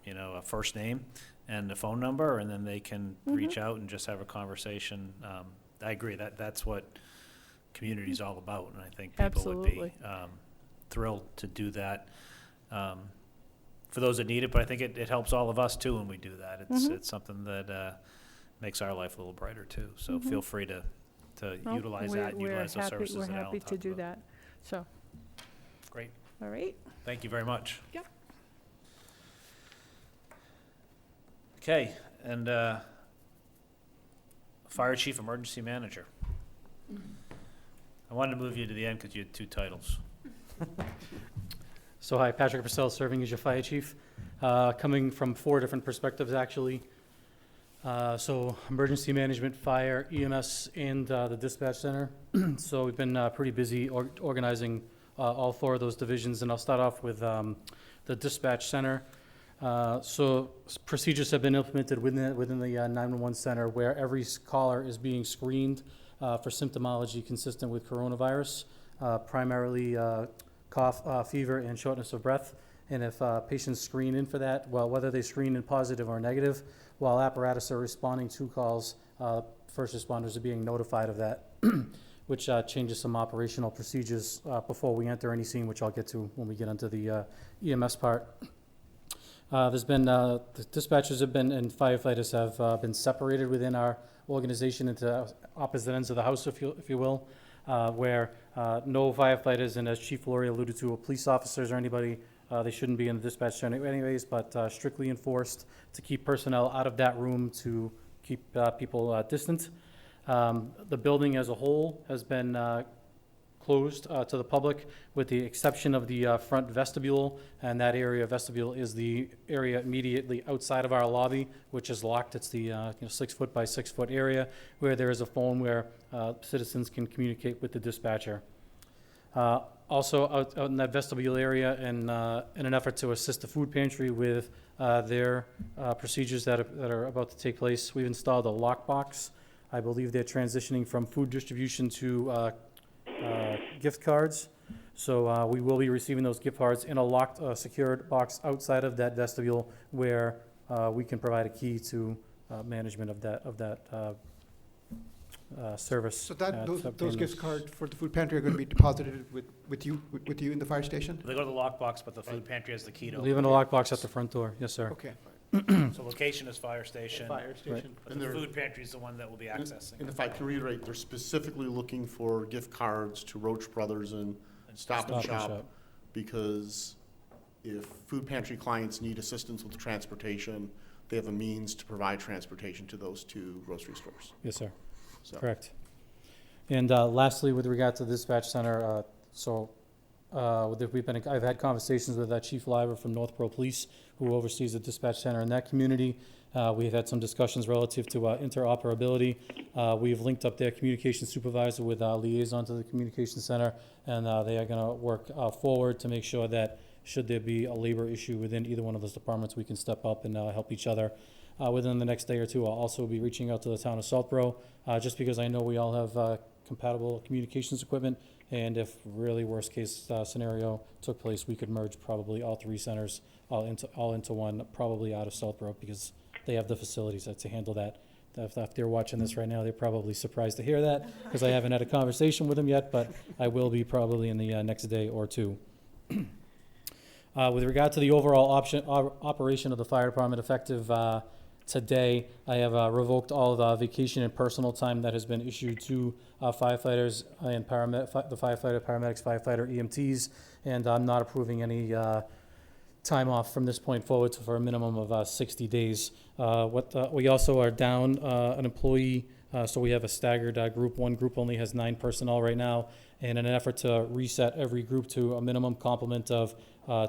a first name and a phone number, and then they can reach out and just have a conversation. I agree, that's what community is all about, and I think people would be thrilled to do that for those that need it, but I think it helps all of us too when we do that. It's something that makes our life a little brighter too, so feel free to utilize that, and utilize those services that Alan We're happy to talked do about. that, so. Great. All right. Thank you very much. Yep. Okay, and Fire Chief Emergency Manager. I wanted to move you to the end because you had 2 titles. So hi, Patrick Purcell, serving as your fire chief, coming from 4 different perspectives actually. So emergency management, fire, EMS, and the dispatch center. So we've been pretty busy organizing all 4 of those divisions, and I'll start off with the dispatch center. So procedures have been implemented within the 911 center where every caller is being screened for symptomology consistent with coronavirus, primarily cough, fever, and shortness of breath. And if patients screen in for that, well, whether they screen in positive or negative, while apparatus are responding to calls, first responders are being notified of that, which changes some operational procedures before we enter any scene, which I'll get to when we get into the EMS part. There's been, the dispatchers have been, and firefighters have been separated within our organization into opposite ends of the house, if you will, where no firefighters, and as Chief Laurie alluded to, police officers or anybody, they shouldn't be in the dispatch center anyways, but strictly enforced to keep personnel out of that room to keep people distant. The building as a whole has been closed to the public with the exception of the front vestibule, and that area vestibule is the area immediately outside of our lobby, which is locked. It's the 6 foot by 6 foot area where there is a phone where citizens can communicate with the dispatcher. Also out in that vestibule area, in an effort to assist the food pantry with their procedures that are about to take place, we've installed a lockbox. I believe they're transitioning from food distribution to gift cards. So we will be receiving those gift cards in a locked, secured box outside of that vestibule where we can provide a key to management of that service. So that, at those Painless. gift cards for the food pantry are going to be deposited with you in the fire station? They go to the lockbox, but the food pantry has the key to Leaving a lockbox at the front door, yes, sir. Okay. So location is fire station, Fire station. but And the they're- food pantry is the one that will be accessing. And if I can reiterate, they're specifically looking for gift cards to Roach Brothers and Stop and Shop, because if food pantry clients need assistance with transportation, they have a means to provide transportation to those two grocery stores. Yes, sir. So, Correct. And lastly, with regard to the dispatch center, I've had conversations with Chief Liver from Northborough Police, who oversees the dispatch center in that community. We've had some discussions relative to interoperability. We've linked up their communication supervisor with liaison to the communication center, and they are going to work forward to make sure that should there be a labor issue within either one of those departments, we can step up and help each other. Within the next day or two, I'll also be reaching out to the town of Southborough, just because I know we all have compatible communications equipment, and if really worst case scenario took place, we could merge probably all three centers all into one, probably out of Southborough, because they have the facilities to handle that. If they're watching this right now, they're probably surprised to hear that, because I haven't had a conversation with them yet, but I will be probably in the next day or two. With regard to the overall operation of the fire department, effective today, I have revoked all the vacation and personal time that has been issued to firefighters and the firefighter, paramedics, firefighter, EMTs, and I'm not approving any time off from this point forward for a minimum of 60 days. We also are down an employee, so we have a staggered group. One group only has 9 personnel right now, and in an effort to reset every group to a minimum complement of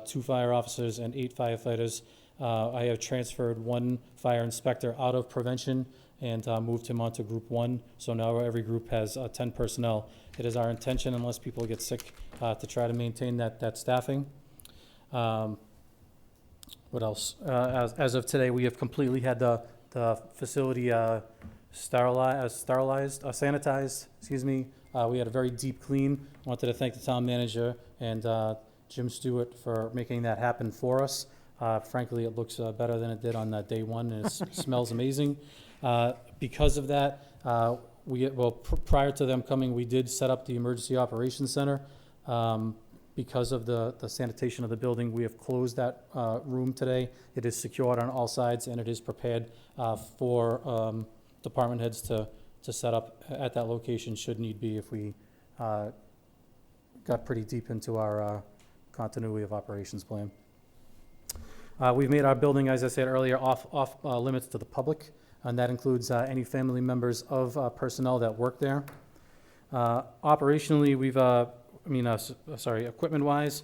2 fire officers and 8 firefighters, I have transferred 1 fire inspector out of prevention and moved him onto group 1. So now every group has 10 personnel. It is our intention, unless people get sick, to try to maintain that staffing. What else? As of today, we have completely had the facility sanitized, excuse me. We had a very deep clean. Wanted to thank the town manager and Jim Stewart for making that happen for us. Frankly, it looks better than it did on day one, and it smells amazing. Because of that, prior to them coming, we did set up the emergency operations center. Because of the sanitation of the building, we have closed that room today. It is secured on all sides, and it is prepared for department heads to set up at that location should need be if we got pretty deep into our continuity of operations plan. We've made our building, as I said earlier, off limits to the public, and that includes any family members of personnel that work there. Operationally, equipment-wise,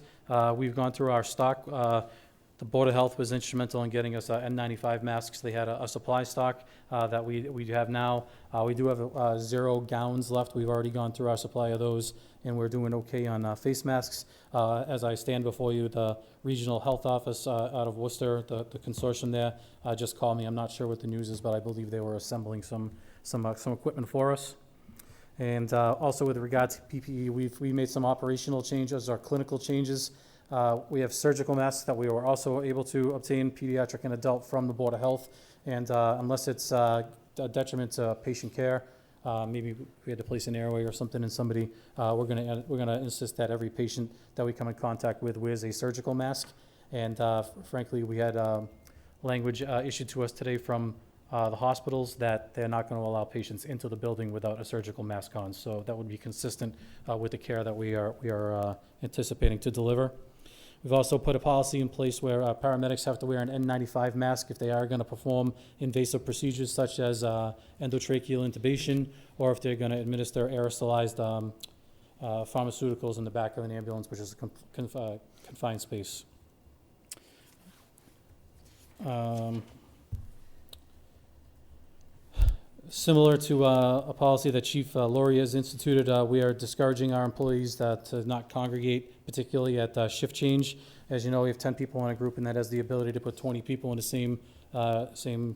we've gone through our stock. The The Board of Health was instrumental in getting us N95 masks. They had a supply stock that we have now. We do have 0 gowns left. We've already gone through our supply of those, and we're doing okay on face masks. As I stand before you, the Regional Health Office out of Worcester, the consortium there, just called me. I'm not sure what the news is, but I believe they were assembling some equipment for us. And also with regard to PPE, we made some operational changes, our clinical changes. We have surgical masks that we were also able to obtain, pediatric and adult, from the Board of Health. And unless it's a detriment to patient care, maybe we had to place an airway or something in somebody, we're gonna insist that every patient that we come in contact with wears a surgical mask. And frankly, we had language issued to us today from the hospitals that they're not going to allow patients into the building without a surgical mask on. So that would be consistent with the care that we are anticipating to deliver. We've also put a policy in place where paramedics have to wear an N95 mask if they are going to perform invasive procedures such as endotracheal intubation, or if they're going to administer aerosolized pharmaceuticals in the back of an ambulance, which is a confined space. Similar to a policy that Chief Laurie has instituted, we are discouraging our employees to not congregate, particularly at shift change. As you know, we have 10 people in a group, and that has the ability to put 20 people in the same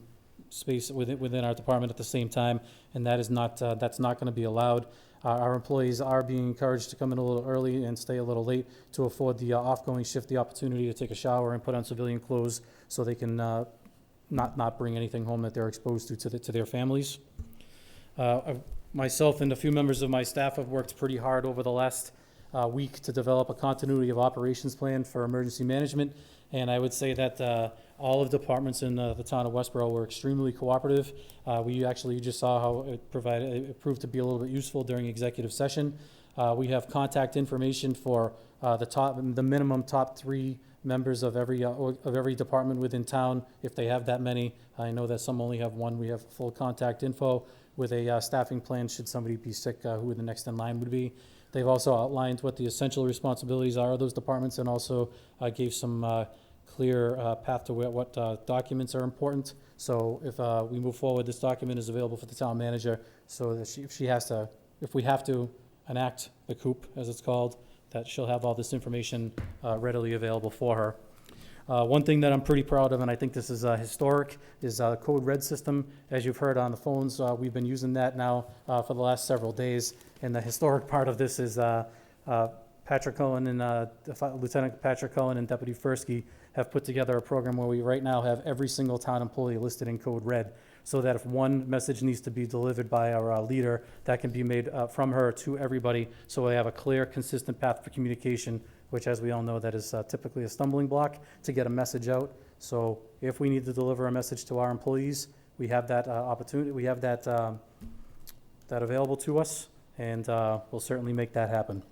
space within our department at the same time, and that is not that's not going to be allowed. Our employees are being encouraged to come in a little early and stay a little late to afford the off-going shift the opportunity to take a shower and put on civilian clothes so they can not bring anything home that they're exposed to their families. Myself and a few members of my staff have worked pretty hard over the last week to develop a continuity of operations plan for emergency management, and I would say that all of the departments in the town of Westborough were extremely cooperative. You just saw how it proved to be a little bit useful during executive session. We have contact information for the minimum top 3 members of every department within town, if they have that many. I know that some only have 1. We have full contact info with a staffing plan should somebody be sick, who the next in line would be. They've also outlined what the essential responsibilities are of those departments, and also gave some clear path to what documents are important. So if we move forward, this document is available for the town manager, so that if we have to enact the coup, as it's called, that she'll have all this information readily available for her. One thing that I'm pretty proud of, and I think this is historic, is the Code Red system. As you've heard on the phones, we've been using that now for the last several days. And the historic part of this is Patrick Cullen and Lieutenant Patrick Cullen and Deputy Fursky have put together a program where we right now have every single town employee listed in Code Red, so that if one message needs to be delivered by our leader, that can be made from her to everybody, so we have a clear, consistent path for communication, which, as we all know, that is typically a stumbling block to get a message out. So if we need to deliver a message to our employees, we have that opportunity, we have that available to us, and we'll certainly make that happen.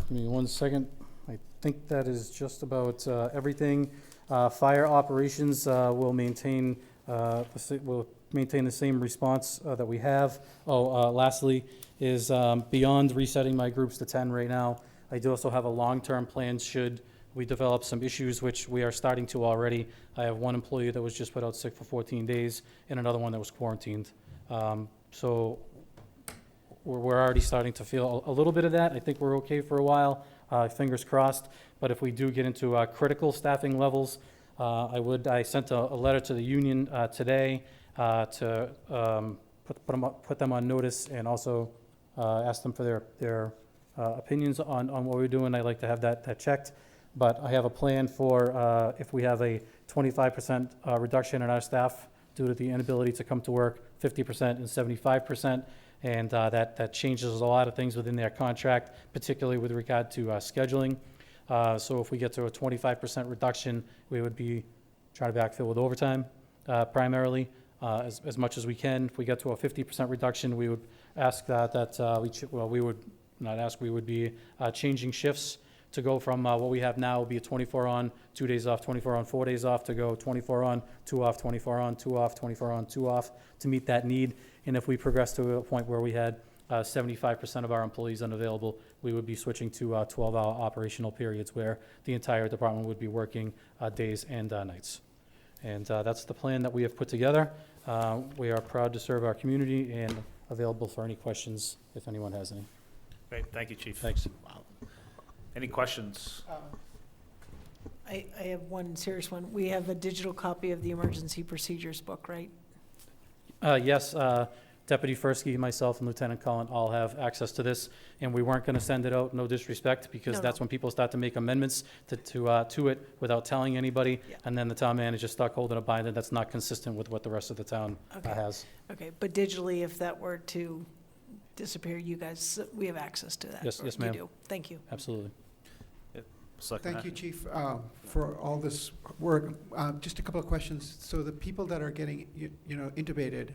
Give me 1 second. I think that is just about everything. Fire operations will maintain the same response that we have. Lastly is beyond resetting my groups to 10 right now, I do also have a long-term plan should we develop some issues, which we are starting to already. I have 1 employee that was just put out sick for 14 days and another one that was quarantined. So we're already starting to feel a little bit of that. I think we're okay for a while, fingers crossed. But if we do get into critical staffing levels, I sent a letter to the union today to put them on notice, and also ask them for their opinions on what we're doing. I'd like to have that checked. But I have a plan for if we have a 25% reduction in our staff due to the inability to come to work, 50% and 75%. And that changes a lot of things within their contract, particularly with regard to scheduling. So if we get to a 25% reduction, we would be trying to backfill with overtime primarily as much as we can. If we get to a 50% reduction, we would ask we would be changing shifts to go from what we have now will be a 24 on, 2 days off, 24 on, 4 days off, to go 24 on, 2 off, 24 on, 2 off, 24 on, 2 off, to meet that need. And if we progress to a point where we had 75% of our employees unavailable, we would be switching to 12-hour operational periods where the entire department would be working days and nights. And that's the plan that we have put together. We are proud to serve our community and available for any questions if anyone has any. Great, thank you, Chief. Thanks. Any questions? I have one serious one. We have a digital copy of the emergency procedures book, right? Yes, Deputy Fursky, myself, and Lieutenant Cullen all have access to this, and we weren't going to send it out, no disrespect, because No, that's no. when people start to make amendments to it without telling anybody, Yeah. and then the town manager stuck holding a binder that's not consistent with what the rest of the town Okay. has. Okay, but digitally, if that were to disappear, you guys, we have access to that? Yes, or yes, you ma'am. do? Thank you. Absolutely. Selectman Thank you, Ash- Chief, for all this work. Just a couple of questions. So the people that are getting, intubated,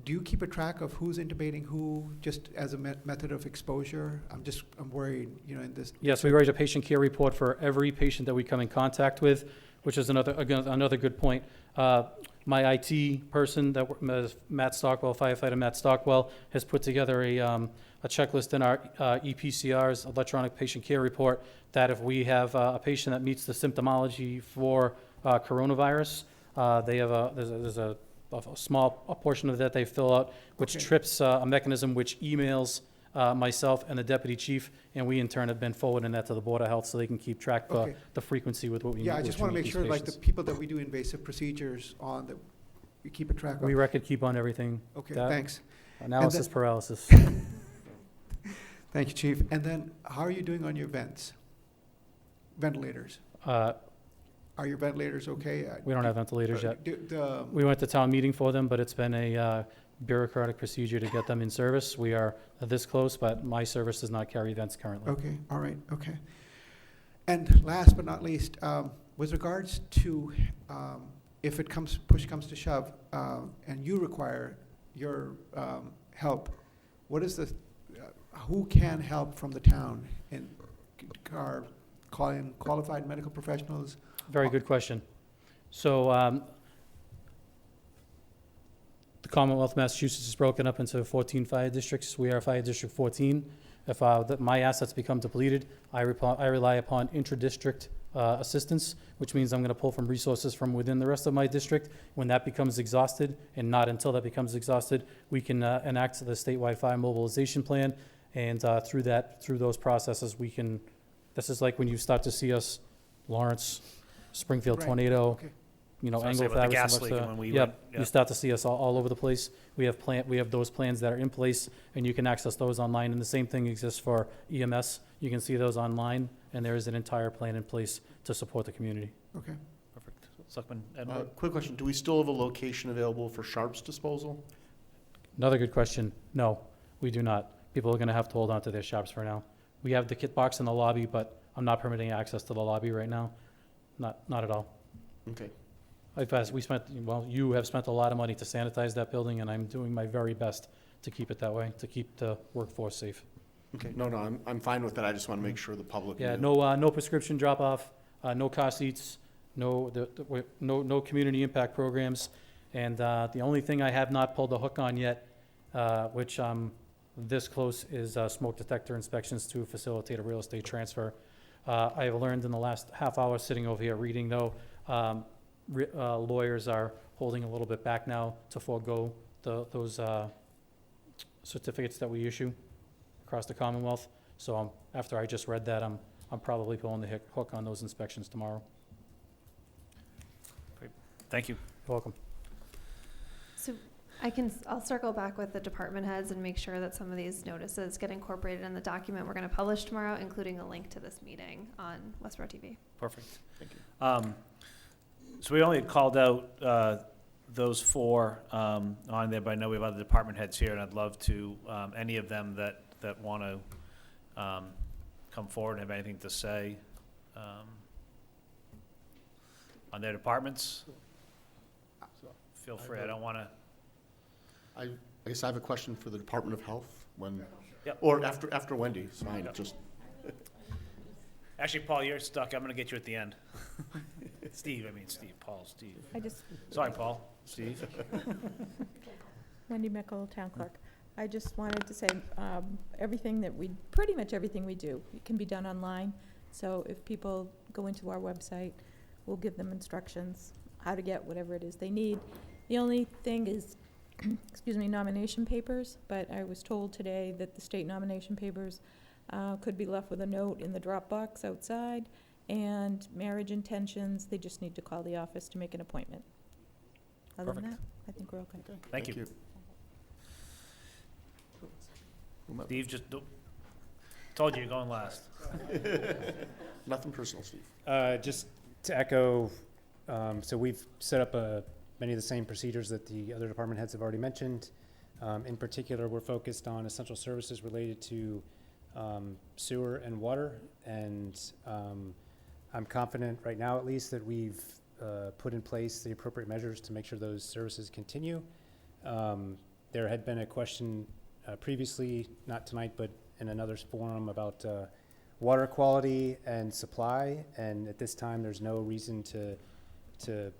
do you keep a track of who's intubating who, just as a method of exposure? I'm worried, in this. Yes, we write a patient care report for every patient that we come in contact with, which is another good point. My IT person, Matt Stockwell, firefighter Matt Stockwell, has put together a checklist in our EPCR's electronic patient care report that if we have a patient that meets the symptomology for coronavirus, there's a small portion of that they fill out, which Okay. trips a mechanism which emails myself and the deputy chief, and we in turn have been forwarding that to the Board of Health so they can keep track of Okay. the frequency with what we. Yeah, I which just we want to meet make these sure, like, the patients. people that we do invasive procedures on, that we keep a track of. We record keep on everything. Okay, that- thanks. Analysis paralysis. Thank you, Chief. And then, how are you doing on your ventilators? Are your ventilators okay? We don't have ventilators yet. The, We went to town meeting for them, but it's been a bureaucratic procedure to get them in service. We are this close, but my service does not carry vents currently. okay, all right, okay. And last but not least, with regards to, if push comes to shove, and you require your help, what is who can help from the town? And are calling qualified medical professionals? Very good question. So the Commonwealth of Massachusetts is broken up into 14 fire districts. We are Fire District 14. If my assets become depleted, I rely upon intra-district assistance, which means I'm going to pull from resources from within the rest of my district. When that becomes exhausted, and not until that becomes exhausted, we can enact the statewide fire mobilization plan. And through those processes, this is like when you start to see us, Lawrence, Springfield Right, tornado, okay. So I say Angle with the Fire. gas leak and when we Yep, went- yeah. you start to see us all over the place. We have those plans that are in place, and you can access those online, and the same thing exists for EMS. You can see those online, and there is an entire plan in place to support the community. Okay. Perfect. Selectman Edinburgh? Quick question, do we still have a location available for sharps disposal? Another good question. No, we do not. People are gonna have to hold on to their shops for now. We have the kit box in the lobby, but I'm not permitting access to the lobby right now. Not at all. Okay. You have spent a lot of money to sanitize that building, and I'm doing my very best to keep it that way, to keep the workforce safe. Okay, no, I'm fine with that, I just want to make sure the public Yeah, knew. no prescription drop-off, no car seats, no community impact programs. And the only thing I have not pulled the hook on yet, which I'm this close, is smoke detector inspections to facilitate a real estate transfer. I have learned in the last half hour sitting over here reading, though, lawyers are holding a little bit back now to forego those certificates that we issue across the Commonwealth. So after I just read that, I'm probably pulling the hook on those inspections tomorrow. Thank you. You're welcome. So I'll circle back with the department heads and make sure that some of these notices get incorporated in the document we're going to publish tomorrow, including a link to this meeting on Westborough TV. Perfect. Thank you. So we only called out those four on there, but I know we have other department heads here, and I'd love to, any of them that want to come forward and have anything to say on their departments. So feel free. I don't want to. I guess I have a question for the Department of Health when, Yep. or after Wendy, it's fine, Yep. just, Actually, Paul, you're stuck. I'm going to get you at the end. Steve, Paul, Steve. I just, Sorry, Paul. Steve. Wendy Mickle, Town Clerk. I just wanted to say, pretty much everything we do, it can be done online. So if people go into our website, we'll give them instructions how to get whatever it is they need. The only thing is, excuse me, nomination papers, but I was told today that the state nomination papers could be left with a note in the drop box outside, and marriage intentions, they just need to call the office to make an appointment. Other than Perfect. that, I think we're okay. Thank you. Steve, just told you you're going last. Nothing personal, Steve. Just to echo, so we've set up many of the same procedures that the other department heads have already mentioned. In particular, we're focused on essential services related to sewer and water, and I'm confident right now, at least, that we've put in place the appropriate measures to make sure those services continue. There had been a question previously, not tonight, but in another forum, about water quality and supply, and at this time there's no reason to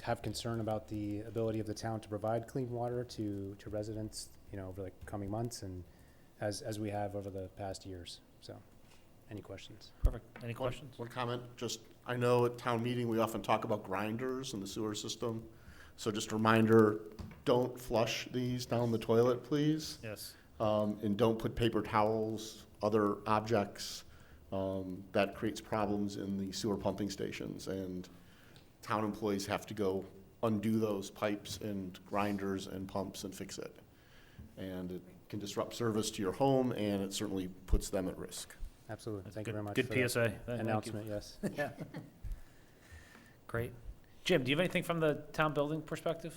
have concern about the ability of the town to provide clean water to residents, over the coming months and as we have over the past years. So, any questions? Perfect. Any questions? One comment, I know at town meeting, we often talk about grinders in the sewer system. So just a reminder, don't flush these down the toilet, please. Yes. And don't put paper towels, other objects, that creates problems in the sewer pumping stations. And town employees have to go undo those pipes and grinders and pumps and fix it. And it can disrupt service to your home, and it certainly puts them at risk. Absolutely. Thank you very much. Good for that PSA. Thank you. announcement. Yes. Yeah. Great. Jim, do you have anything from the town building perspective?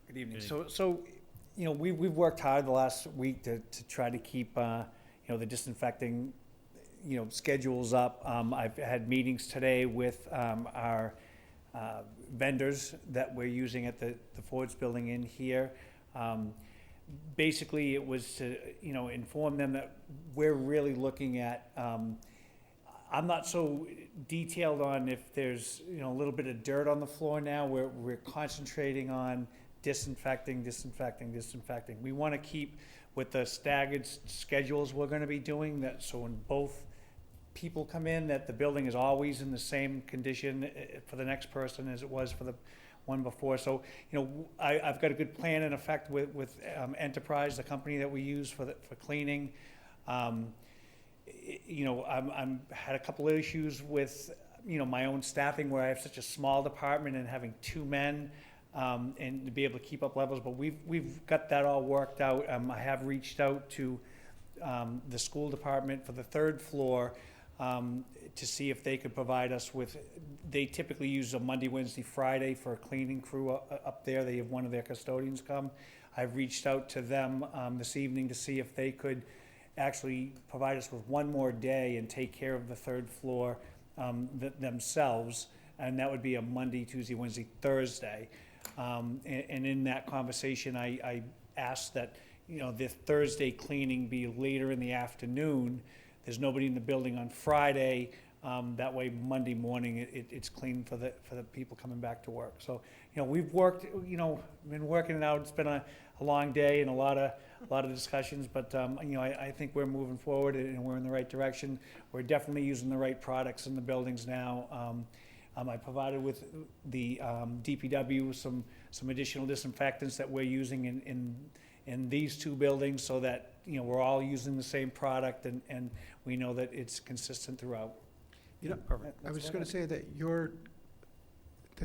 Good evening. Good So, we've worked hard the last week to try to keep, the disinfecting, schedules up. I've had meetings today with our vendors that we're using at the Ford's building in here. Basically, it was to, inform them that we're really looking at, I'm not so detailed on if there's, a little bit of dirt on the floor now. We're concentrating on disinfecting. We want to keep with the staggered schedules we're going to be doing, that so when both people come in, that the building is always in the same condition for the next person as it was for the one before. So, I've got a good plan in effect with Enterprise, the company that we use for cleaning. I'm had a couple of issues with, my own staffing, where I have such a small department and having 2 men, and to be able to keep up levels, but we've got that all worked out. I have reached out to the school department for the 3rd floor to see if they could provide us with, they typically use a Monday, Wednesday, Friday for a cleaning crew up there. They have one of their custodians come. I've reached out to them this evening to see if they could actually provide us with one more day and take care of the 3rd floor themselves, and that would be a Monday, Tuesday, Wednesday, Thursday. And in that conversation, I asked that, the Thursday cleaning be later in the afternoon. There's nobody in the building on Friday. That way, Monday morning, it's clean for the people coming back to work. So, we've worked, been working it out. It's been a long day and a lot of discussions, but I think we're moving forward and we're in the right direction. We're definitely using the right products in the buildings now. I provided with the DPW some additional disinfectants that we're using in these 2 buildings, so that we're all using the same product and we know that it's consistent throughout. I was just going to say that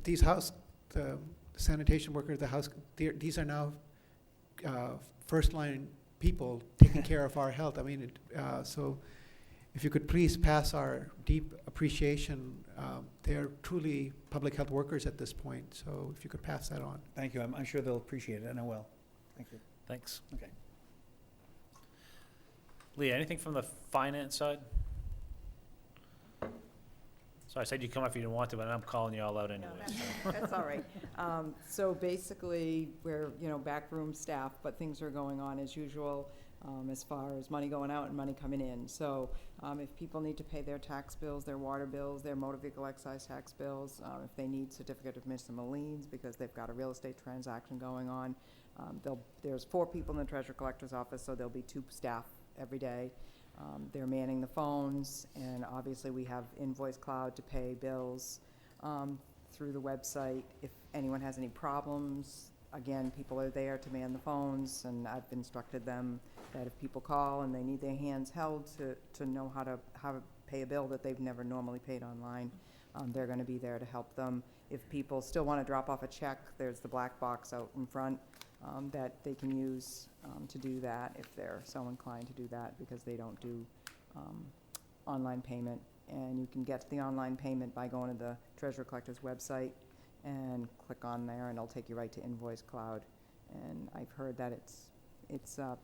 these the sanitation workers, these are now first line people taking care of our health. I mean, so if you could please pass our deep appreciation. They're truly public health workers at this point, so if you could pass that on. Thank you. I'm sure they'll appreciate it, and I will. Thank you. Thanks. Okay. Leah, anything from the finance side? So I said you'd come up if you didn't want to, but I'm calling you all out anyway. No, that's all right. So basically, we're, backroom staff, but things are going on as usual. as far as money going out and money coming in. So if people need to pay their tax bills, their water bills, their motor vehicle excise tax bills, if they need certificate of municipal liens because they've got a real estate transaction going on, there's 4 people in the treasurer collector's office, so there'll be 2 staff every day. They're manning the phones, and obviously we have Invoice Cloud to pay bills through the website. If anyone has any problems, again, people are there to man the phones, and I've instructed them that if people call and they need their hands held to know how to pay a bill that they've never normally paid online, they're going to be there to help them. If people still want to drop off a check, there's the black box out in front that they can use to do that if they're so inclined to do that, because they don't do online payment. And you can get to the online payment by going to the treasurer collector's website and click on there, and it'll take you right to Invoice Cloud. And I've heard that it's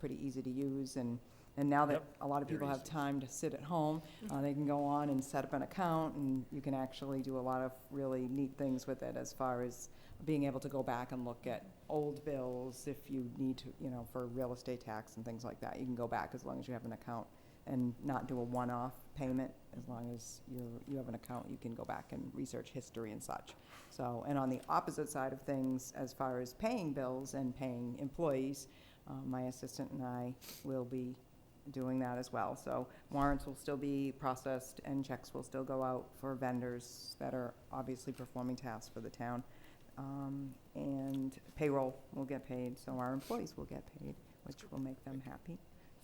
pretty easy to use, and now that a lot of people have time to sit at home, they can go on and set up an account, and you can actually do a lot of really neat things with it, as far as being able to go back and look at old bills if you need to, for real estate tax and things like that. You can go back as long as you have an account and not do a one-off payment. As long as you have an account, you can go back and research history and such. So, and on the opposite side of things, as far as paying bills and paying employees, my assistant and I will be doing that as well. So warrants will still be processed and checks will still go out for vendors that are obviously performing tasks for the town. And payroll will get paid, so our employees will get paid, which will make them happy.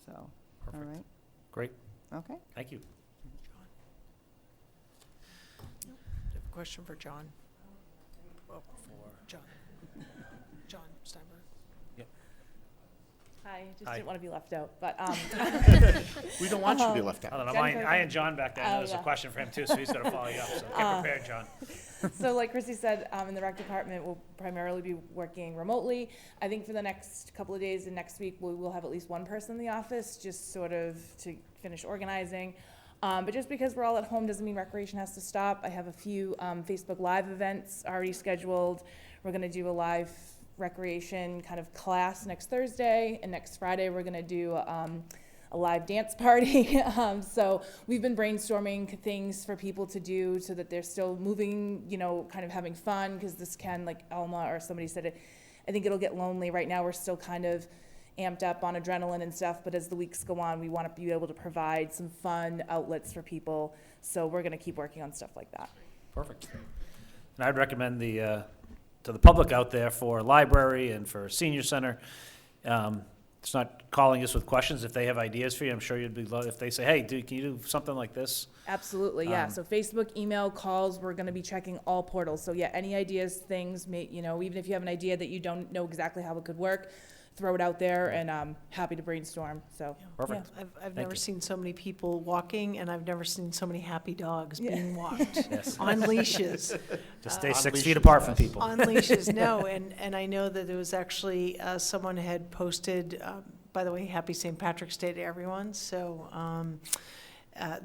So, Perfect. all right. Great. Okay. Thank you. Do you have a question for John? John. John Steinberg. Hi, just Hi. didn't want to be left out, but We don't want you to be left I out. don't know, Jennifer- I and John back there, I know there's a yeah. question for him too, so he's gonna follow you up, so get prepared, John. So like Chrissy said, in the rec department, we'll primarily be working remotely. I think for the next couple of days and next week, we will have at least one person in the office, just sort of to finish organizing. But just because we're all at home doesn't mean recreation has to stop. I have a few Facebook Live events already scheduled. We're gonna do a live recreation kind of class next Thursday, and next Friday we're gonna do a live dance party. So we've been brainstorming things for people to do so that they're still moving, kind of having fun, because this can, like Alma or somebody said it, I think it'll get lonely. Right now we're still kind of amped up on adrenaline and stuff, but as the weeks go on, we want to be able to provide some fun outlets for people. So we're gonna keep working on stuff like that. Perfect. And I'd recommend to the public out there for library and for senior center, it's not calling us with questions. If they have ideas for you, I'm sure you'd be, if they say, hey, can you do something like this? Absolutely, yeah. So Facebook, email, calls, we're gonna be checking all portals. So yeah, any ideas, things, even if you have an idea that you don't know exactly how it could work, throw it out there, and I'm happy to brainstorm, so. Perfect. Yeah, I've Thank never you. seen so many people walking, and I've never seen so many happy dogs Yeah. being walked Yes. on leashes. Just stay On 6 feet leashes, apart from yes. people. On leashes, no, and I know that there was actually, someone had posted, by the way, happy St. Patrick's Day to everyone, so,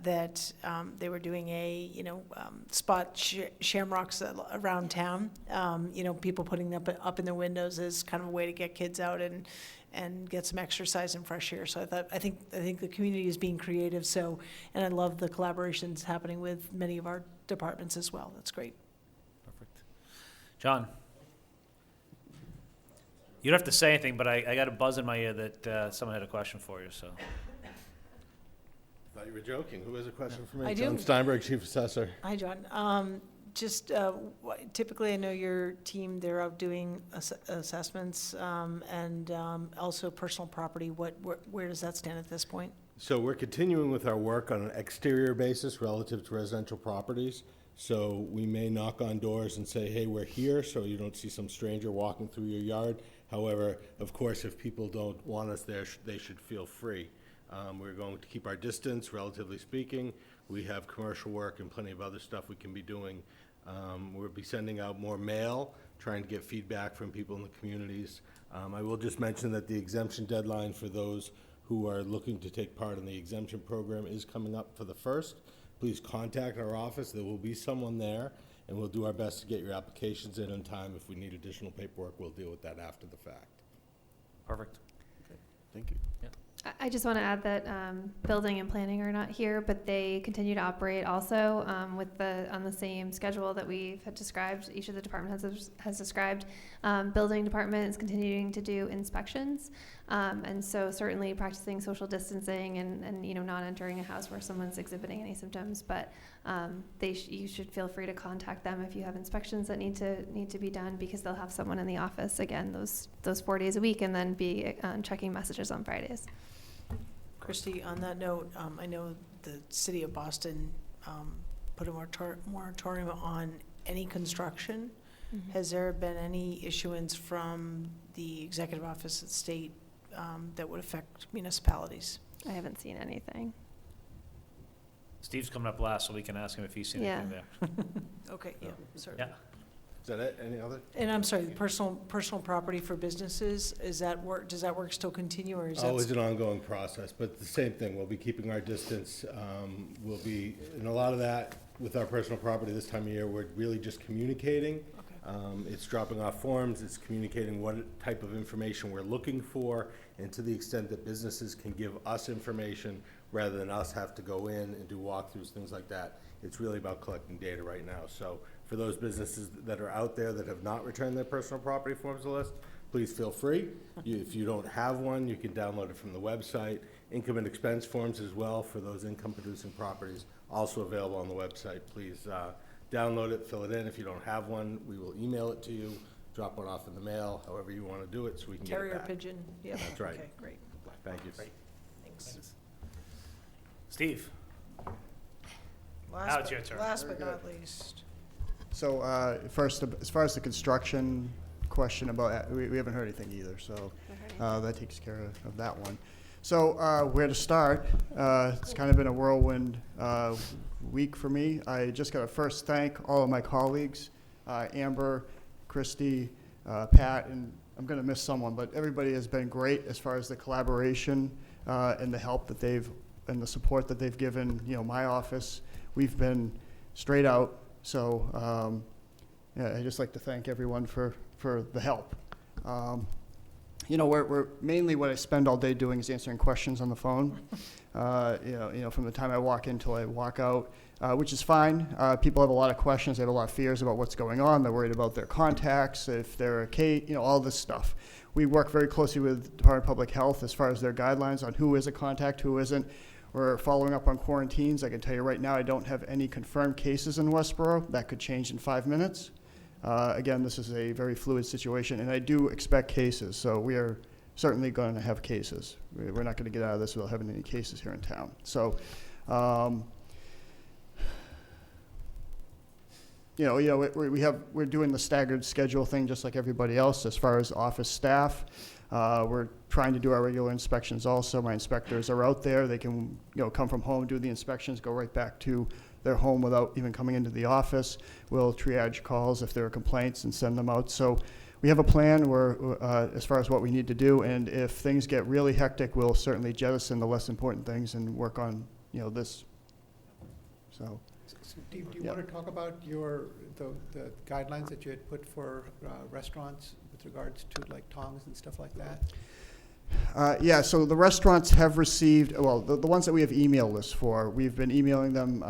that they were doing a, spot shamrocks around town. People putting them up in their windows as kind of a way to get kids out and get some exercise and fresh air. So I think the community is being creative. So, and I love the collaborations happening with many of our departments as well. That's great. Perfect. John? You don't have to say anything, but I got a buzz in my ear that someone had a question for you, so. Thought you were joking. Who has a question for me? I do. John Steinberg, Chief Assessor. Hi, John. Typically, I know your team, they're out doing assessments and also personal property. Where does that stand at this point? So we're continuing with our work on an exterior basis relative to residential properties. So we may knock on doors and say, hey, we're here, so you don't see some stranger walking through your yard. However, of course, if people don't want us there, they should feel free. We're going to keep our distance, relatively speaking. We have commercial work and plenty of other stuff we can be doing. We'll be sending out more mail, trying to get feedback from people in the communities. I will just mention that the exemption deadline for those who are looking to take part in the exemption program is coming up for the 1st. Please contact our office. There will be someone there, and we'll do our best to get your applications in on time. If we need additional paperwork, we'll deal with that after the fact. Perfect. Thank you. Yeah. I just want to add that building and planning are not here, but they continue to operate also on the same schedule that we've had described. Each of the department has described. Building department is continuing to do inspections, and so certainly practicing social distancing and not entering a house where someone's exhibiting any symptoms. But you should feel free to contact them if you have inspections that need to be done, because they'll have someone in the office again those 4 days a week, and then be checking messages on Fridays. Christy, on that note, I know the city of Boston put a moratorium on any construction. Mm-hmm. Has there been any issuance from the executive office of the state that would affect municipalities? I haven't seen anything. Steve's coming up last, so we can ask him if he's seen anything there. Okay, yeah, sorry. Yeah. Is that it? Any other? And I'm sorry, personal property for businesses, does that work still continue, or is that? Always an ongoing process, but the same thing, we'll be keeping our distance. We'll be, and a lot of that with our personal property this time of year, we're really just communicating. It's dropping off forms, it's communicating what type of information we're looking for, and to the extent that businesses can give us information rather than us have to go in and do walkthroughs, things like that. It's really about collecting data right now. So for those businesses that are out there that have not returned their personal property forms list, please feel free. If you don't have one, you can download it from the website. Income and expense forms as well for those income producing properties, also available on the website. Please download it, fill it in. If you don't have one, we will email it to you, drop one off in the mail, however you want to do it, so we can get it Carrier back. pigeon, yeah. That's right. Okay, great. Thank you. Great. Thanks. Steve, Last now but- it's your turn. Last but Very not least. So first, as far as the construction question about, we haven't heard anything either, so that takes care of that one. So where to start? It's kind of been a whirlwind week for me. I just got to first thank all of my colleagues, Amber, Christy, Pat, and I'm going to miss someone, but everybody has been great as far as the collaboration and the help that and the support that they've given, my office. We've been straight out. So yeah, I'd just like to thank everyone for the help. We're mainly what I spend all day doing is answering questions on the phone. From the time I walk in till I walk out, which is fine. People have a lot of questions. They have a lot of fears about what's going on. They're worried about their contacts, if they're a case, all this stuff. We work very closely with Department of Public Health as far as their guidelines on who is a contact, who isn't. We're following up on quarantines. I can tell you right now, I don't have any confirmed cases in Westborough. That could change in 5 minutes. Again, this is a very fluid situation, and I do expect cases. So we are certainly going to have cases. We're not going to get out of this without having any cases here in town. So, we're doing the staggered schedule thing just like everybody else as far as office staff. We're trying to do our regular inspections also. My inspectors are out there. They can, come from home, do the inspections, go right back to their home without even coming into the office. We'll triage calls if there are complaints and send them out. So we have a plan as far as what we need to do, and if things get really hectic, we'll certainly jettison the less important things and work on, this. So. Steve, do you want to talk about the guidelines that you had put for restaurants with regards to like tongs and stuff like that? Yeah, so the restaurants have received, well, the ones that we have email lists for, we've been emailing them,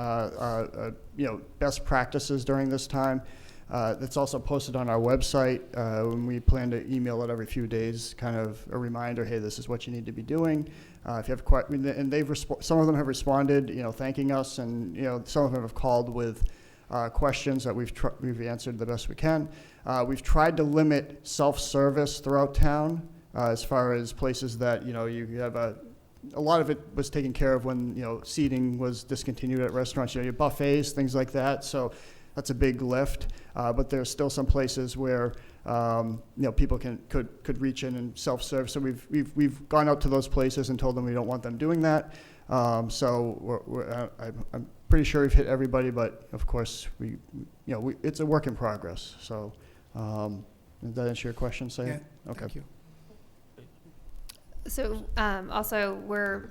best practices during this time. That's also posted on our website, and we plan to email it every few days, kind of a reminder, hey, this is what you need to be doing. If you have and some of them have responded, thanking us, and some of them have called with questions that we've answered the best we can. We've tried to limit self-service throughout town. As far as places that, you have a lot of it was taken care of when, seating was discontinued at restaurants, your buffets, things like that. So that's a big lift. But there's still some places where, people could reach in and self-serve. So we've gone out to those places and told them we don't want them doing that. So I'm pretty sure we've hit everybody, but of course it's a work in progress. So did that answer your question, Say? Yeah, okay. Thank you. So also, we're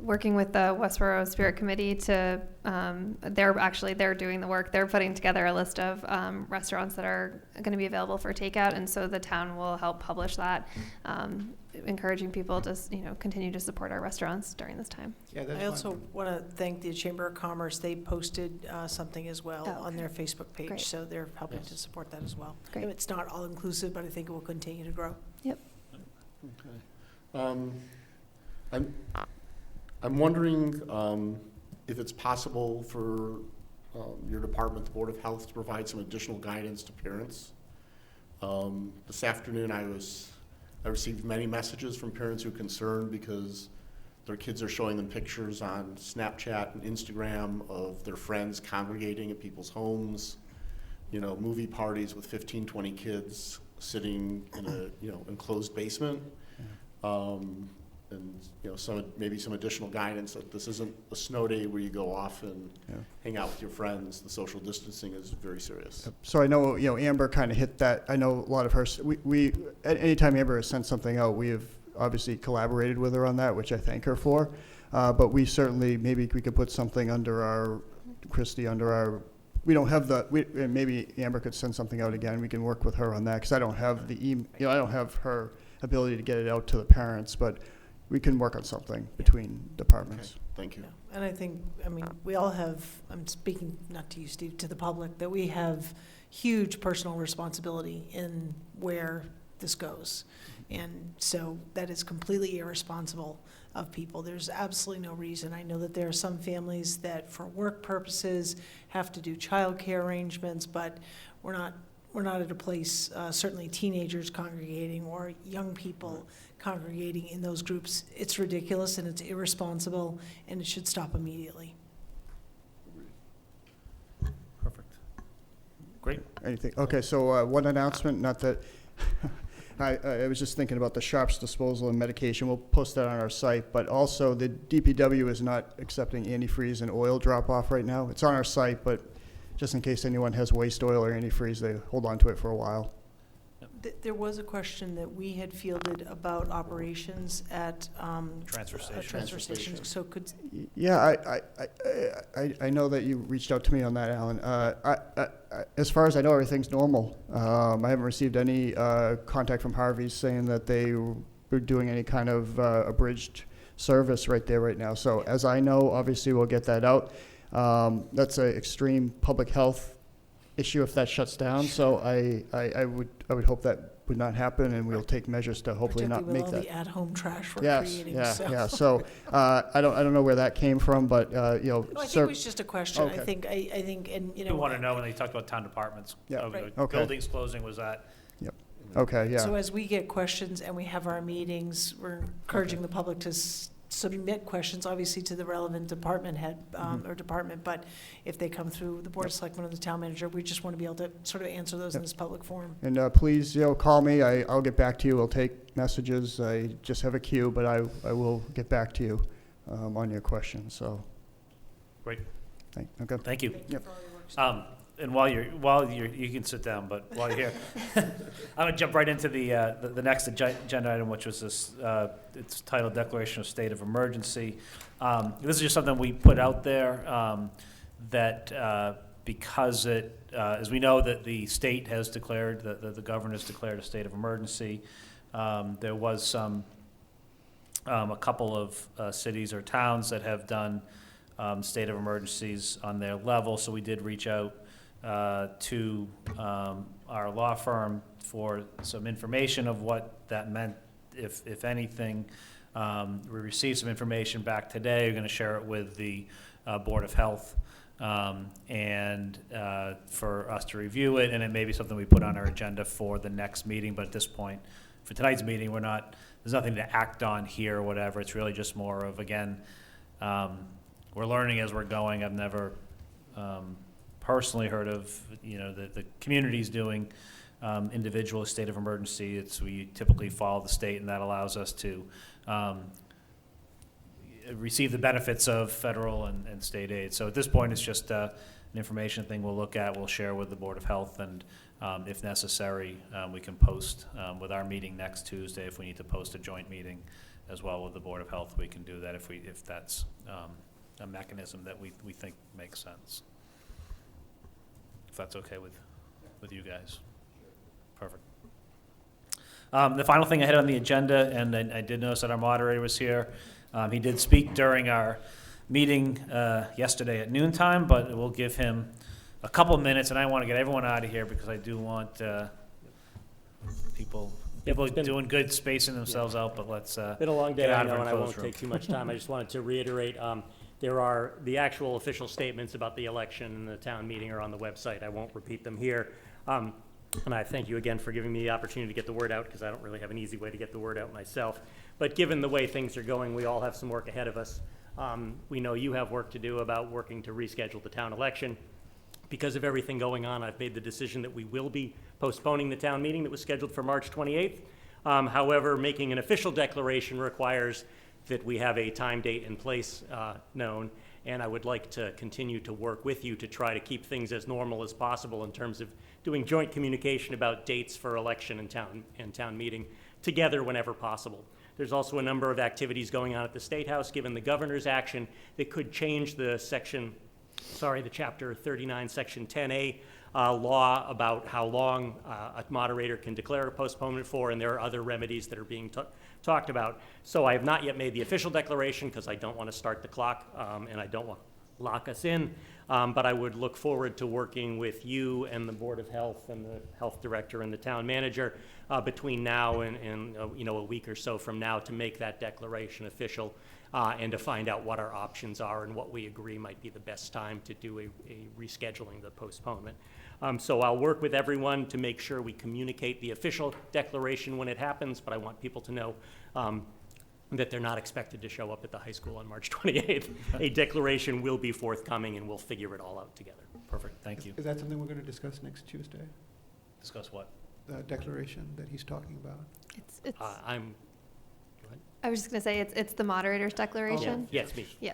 working with the Westborough Spirit Committee to, they're doing the work. They're putting together a list of restaurants that are going to be available for takeout, and so the town will help publish that encouraging people to, continue to support our restaurants during this time. Yeah, that's I also want to thank the Chamber of Commerce. They posted something as well Oh, on okay. their Facebook page, Great. so they're helping Yes. to support that as well. Great. And it's not all-inclusive, but I think it will continue to grow. Okay. I'm wondering if it's possible for your department, the Board of Health, to provide some additional guidance to parents. This afternoon, I received many messages from parents who are concerned because their kids are showing them pictures on Snapchat and Instagram of their friends congregating at people's homes, movie parties with 15, 20 kids sitting in a enclosed basement. And maybe some additional guidance that this isn't a snow day where you go off and hang out with your friends. The social distancing is very serious. So I know, Amber kind of hit that. I know a lot of her, we anytime Amber has sent something out, we have obviously collaborated with her on that, which I thank her for. But we certainly, maybe we could put something under our, Christie, under our, we don't have and maybe Amber could send something out again. We can work with her on that, because I don't have the I don't have her ability to get it out to the parents, but we can work on something between departments. Okay. Thank you. And I think, we all have, I'm speaking not to you, Steve, to the public, that we have huge personal responsibility in where this goes. And so that is completely irresponsible of people. There's absolutely no reason. I know that there are some families that for work purposes have to do childcare arrangements, but we're not at a place, certainly teenagers congregating or young people congregating in those groups. It's ridiculous and it's irresponsible, and it should stop immediately. Perfect. Great. Anything? Okay, so one announcement, not that, I was just thinking about the sharps disposal and medication. We'll post that on our site, but also the DPW is not accepting antifreeze and oil drop-off right now. It's on our site, but just in case anyone has waste oil or antifreeze, they hold on to it for a while. There was a question that we had fielded about operations at Transfer a station. transfer station. So could, Yeah, I know that you reached out to me on that, Alan. As far as I know, everything's normal. I haven't received any contact from Harvey's saying that they were doing any kind of abridged service right there right now. So as I know, obviously we'll get that out. That's an extreme public health issue if that shuts down. So I would hope that would not happen, and we'll take measures to hopefully not make that. particularly with all the at-home trash we're Yes, creating. yeah. So I don't know where that came from, but I think it was just a question. Okay. I think, and You want to know when they talked about town departments. Yeah. Right. Okay. Buildings closing was that. Okay, yeah. So as we get questions and we have our meetings, we're encouraging the public to submit questions, obviously to the relevant department head or department, but if they come through the Board of Selectmen or the town manager, we just want to be able to sort of answer those in this public forum. And please, call me. I'll get back to you. We'll take messages. I just have a queue, but I will get back to you on your questions. So. Great. Okay. Thank you. Yep. And while you're, you can sit down, but while you're here, I'm gonna jump right into the next agenda item, which was this, it's titled Declaration of State of Emergency. This is just something we put out there, that, because it, as we know that the state has declared, the governor has declared a state of emergency. There was a couple of cities or towns that have done state of emergencies on their level, so we did reach out to our law firm for some information of what that meant, if anything. We received some information back today. We're going to share it with the Board of Health, and for us to review it, and it may be something we put on our agenda for the next meeting, but at this point, for tonight's meeting, there's nothing to act on here or whatever. It's really just more of, again, we're learning as we're going. I've never personally heard of, the communities doing individual state of emergency. We typically follow the state, and that allows us to receive the benefits of federal and state aid. So at this point, it's just an information thing we'll look at, we'll share with the Board of Health, and if necessary, we can post with our meeting next Tuesday. If we need to post a joint meeting as well with the Board of Health, we can do that if that's a mechanism that we think makes sense. If that's okay with you guys. Perfect. The final thing I had on the agenda, and I did notice that our moderator was here, he did speak during our meeting yesterday at noontime, but we'll give him a couple minutes, and I want to get everyone out of here because I do want people doing good, spacing themselves out, but let's Been a long day, get I out of know, our and I closed won't room. take too much time. I just wanted to reiterate, there are the actual official statements about the election and the town meeting are on the website. I won't repeat them here. And I thank you again for giving me the opportunity to get the word out, because I don't really have an easy way to get the word out myself. But given the way things are going, we all have some work ahead of us. We know you have work to do about working to reschedule the town election. Because of everything going on, I've made the decision that we will be postponing the town meeting that was scheduled for March 28th. However, making an official declaration requires that we have a time, date, and place known. And I would like to continue to work with you to try to keep things as normal as possible in terms of doing joint communication about dates for election and town meeting together whenever possible. There's also a number of activities going on at the State House, given the governor's action, that could change the chapter 39, section 10A law about how long a moderator can declare a postponement for, and there are other remedies that are being talked about. So I have not yet made the official declaration because I don't want to start the clock and I don't want to lock us in. But I would look forward to working with you and the Board of Health and the Health Director and the Town Manager between now and a week or so from now to make that declaration official and to find out what our options are and what we agree might be the best time to do a rescheduling the postponement. So I'll work with everyone to make sure we communicate the official declaration when it happens, but I want people to know that they're not expected to show up at the high school on March 28th. A declaration will be forthcoming, and we'll figure it all out together. Perfect, thank you. Is that something we're going to discuss next Tuesday? Discuss what? The declaration that he's talking about? I was just gonna say, it's the moderator's declaration. Yes, me. Yeah.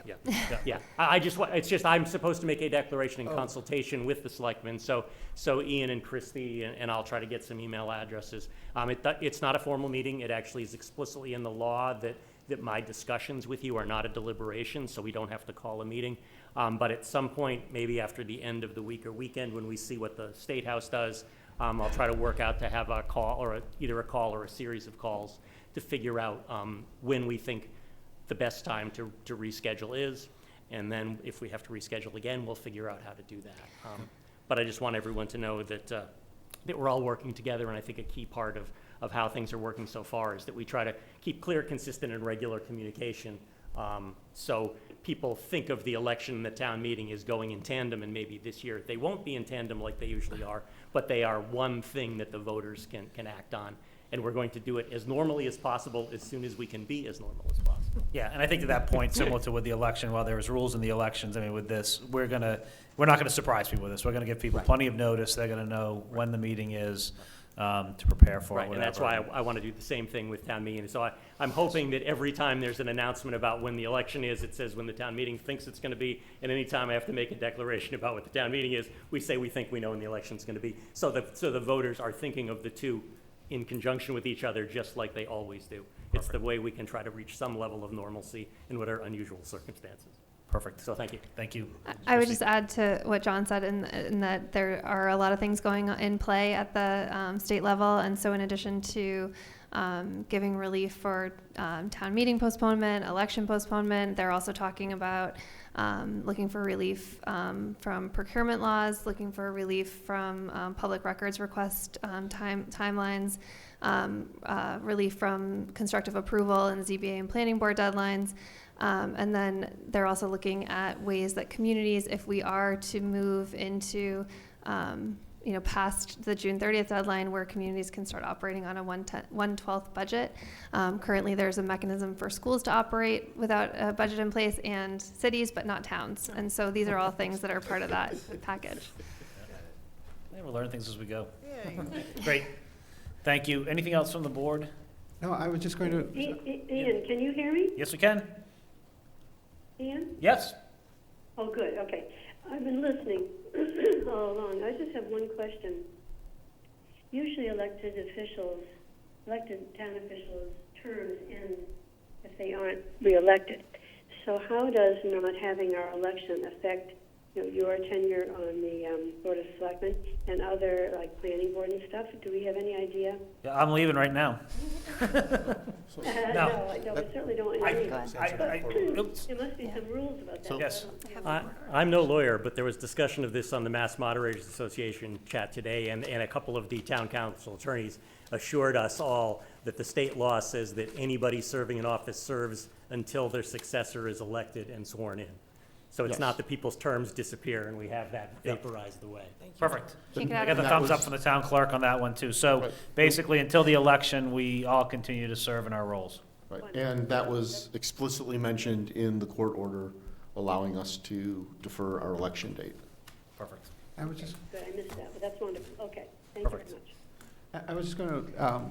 Yeah. It's just, I'm supposed to make a declaration in consultation with the selectmen, so Ian and Christie, and I'll try to get some email addresses. It's not a formal meeting. It actually is explicitly in the law that my discussions with you are not a deliberation, so we don't have to call a meeting. But at some point, maybe after the end of the week or weekend, when we see what the State House does, I'll try to work out to have a call, or either a call or a series of calls to figure out when we think the best time to reschedule is. And then if we have to reschedule again, we'll figure out how to do that. But I just want everyone to know that we're all working together, and I think a key part of how things are working so far is that we try to keep clear, consistent, and regular communication. So people think of the election and the town meeting as going in tandem, and maybe this year they won't be in tandem like they usually are, but they are one thing that the voters can act on. And we're going to do it as normally as possible as soon as we can be as normal as possible. Yeah, and I think to that point, similar to with the election, while there was rules in the elections, I mean, with this, we're not gonna surprise people with this. We're gonna give people plenty of notice. They're gonna know when the meeting is, to prepare for it, whatever. And that's why I want to do the same thing with town meeting. So I'm hoping that every time there's an announcement about when the election is, it says when the town meeting thinks it's gonna be, and any time I have to make a declaration about what the town meeting is, we say we think we know when the election's gonna be. So the voters are thinking of the two in conjunction with each other, just like they always do. It's the way we can try to reach some level of normalcy in what are unusual circumstances. Perfect. So thank you. Thank you. I would just add to what John said in that there are a lot of things going in play at the state level. And so in addition to giving relief for town meeting postponement, election postponement, they're also talking about looking for relief from procurement laws, looking for relief from public records request timelines, relief from constructive approval and ZBA and planning board deadlines. And then they're also looking at ways that communities, if we are to move into, past the June 30th deadline, where communities can start operating on a 1/12 budget. Currently, there's a mechanism for schools to operate without a budget in place, and cities, but not towns. And so these are all things that are part of that package. Yeah, we'll learn things as we go. Great. Thank you. Anything else from the board? No, I was just going to. Ian, can you hear me? Yes, we can. Ian? Yes. Oh, good, okay. I've been listening all along. I just have one question. Usually elected town officials' terms end if they aren't reelected. So how does not having our election affect your tenure on the Board of Selectmen and other, like, planning board and stuff? Do we have any idea? Yeah, I'm leaving right now. No, we certainly don't want any. Oops. There must be some rules about that. Yes. I'm no lawyer, but there was discussion of this on the Mass Moderators Association chat today, and a couple of the town council attorneys assured us all that the state law says that anybody serving in office serves until their successor is elected and sworn in. So it's Yes. not that people's terms disappear and we have that vaporized away. Perfect. Check it I out. got the That thumbs up was- from the town clerk on that one, too. So Right. basically, until the election, we all continue to serve in our roles. Right, and that was explicitly mentioned in the court order allowing us to defer our election date. Perfect. I was just, Good, I missed that, but that's wonderful. Okay, thank you very Perfect. much. I was just going to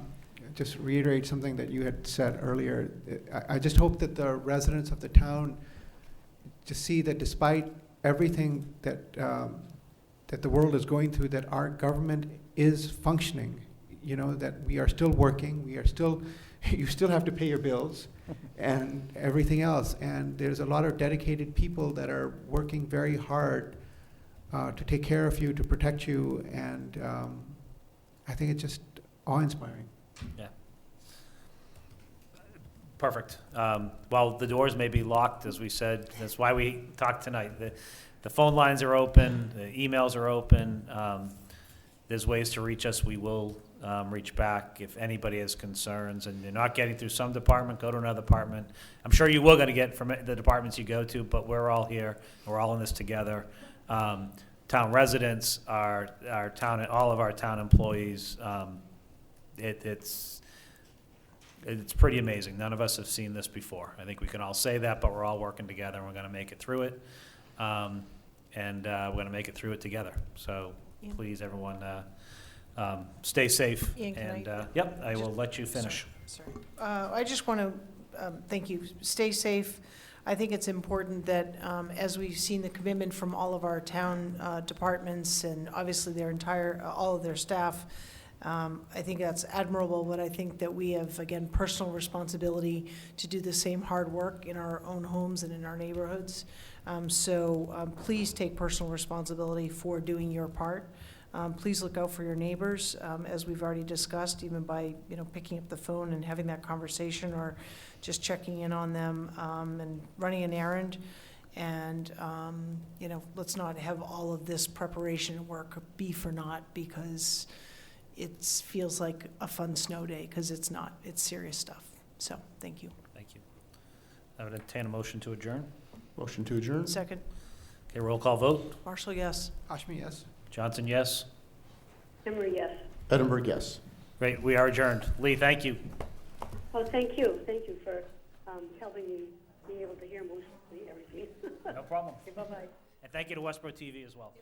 just reiterate something that you had said earlier. I just hope that the residents of the town just see that despite everything that, that the world is going through, that our government is functioning, you know, that we are still working, we are still, you still have to pay your bills and everything else. And there's a lot of dedicated people that are working very hard to take care of you, to protect you, and I think it's just awe-inspiring. Yeah. Perfect. While the doors may be locked, as we said, that's why we talked tonight. The phone lines are open, the emails are open. There's ways to reach us. We will reach back if anybody has concerns and you're not getting through some department, go to another department. I'm sure you will going to get from the departments you go to, but we're all here. We're all in this together. Town residents, our town, all of our town employees, it's pretty amazing. None of us have seen this before. I think we can all say that, but we're all working together and we're going to make it through it. And we're going to make it through it together. So Yeah. please, everyone, stay safe. Ian, can And, I- yep, I will let you finish. Sorry. I just want to thank you. Stay safe. I think it's important that, as we've seen the commitment from all of our town departments and obviously their all of their staff, I think that's admirable, but I think that we have, again, personal responsibility to do the same hard work in our own homes and in our neighborhoods. So please take personal responsibility for doing your part. Please look out for your neighbors, as we've already discussed, even by, picking up the phone and having that conversation or just checking in on them, and running an errand. And, let's not have all of this preparation work be for naught because it feels like a fun snow day, because it's not. It's serious stuff. So, thank you. Thank you. I would entertain a motion to adjourn. Motion to adjourn? Second, Okay, roll call vote. Marshall, yes. Hashmi, yes? Johnson, yes. Emery, yes. Edinburgh, yes. Great, we are adjourned. Lee, thank you. Oh, thank you. Thank you for helping me be able to hear mostly everything. No problem. Okay, bye-bye. And thank you to Westborough TV as well.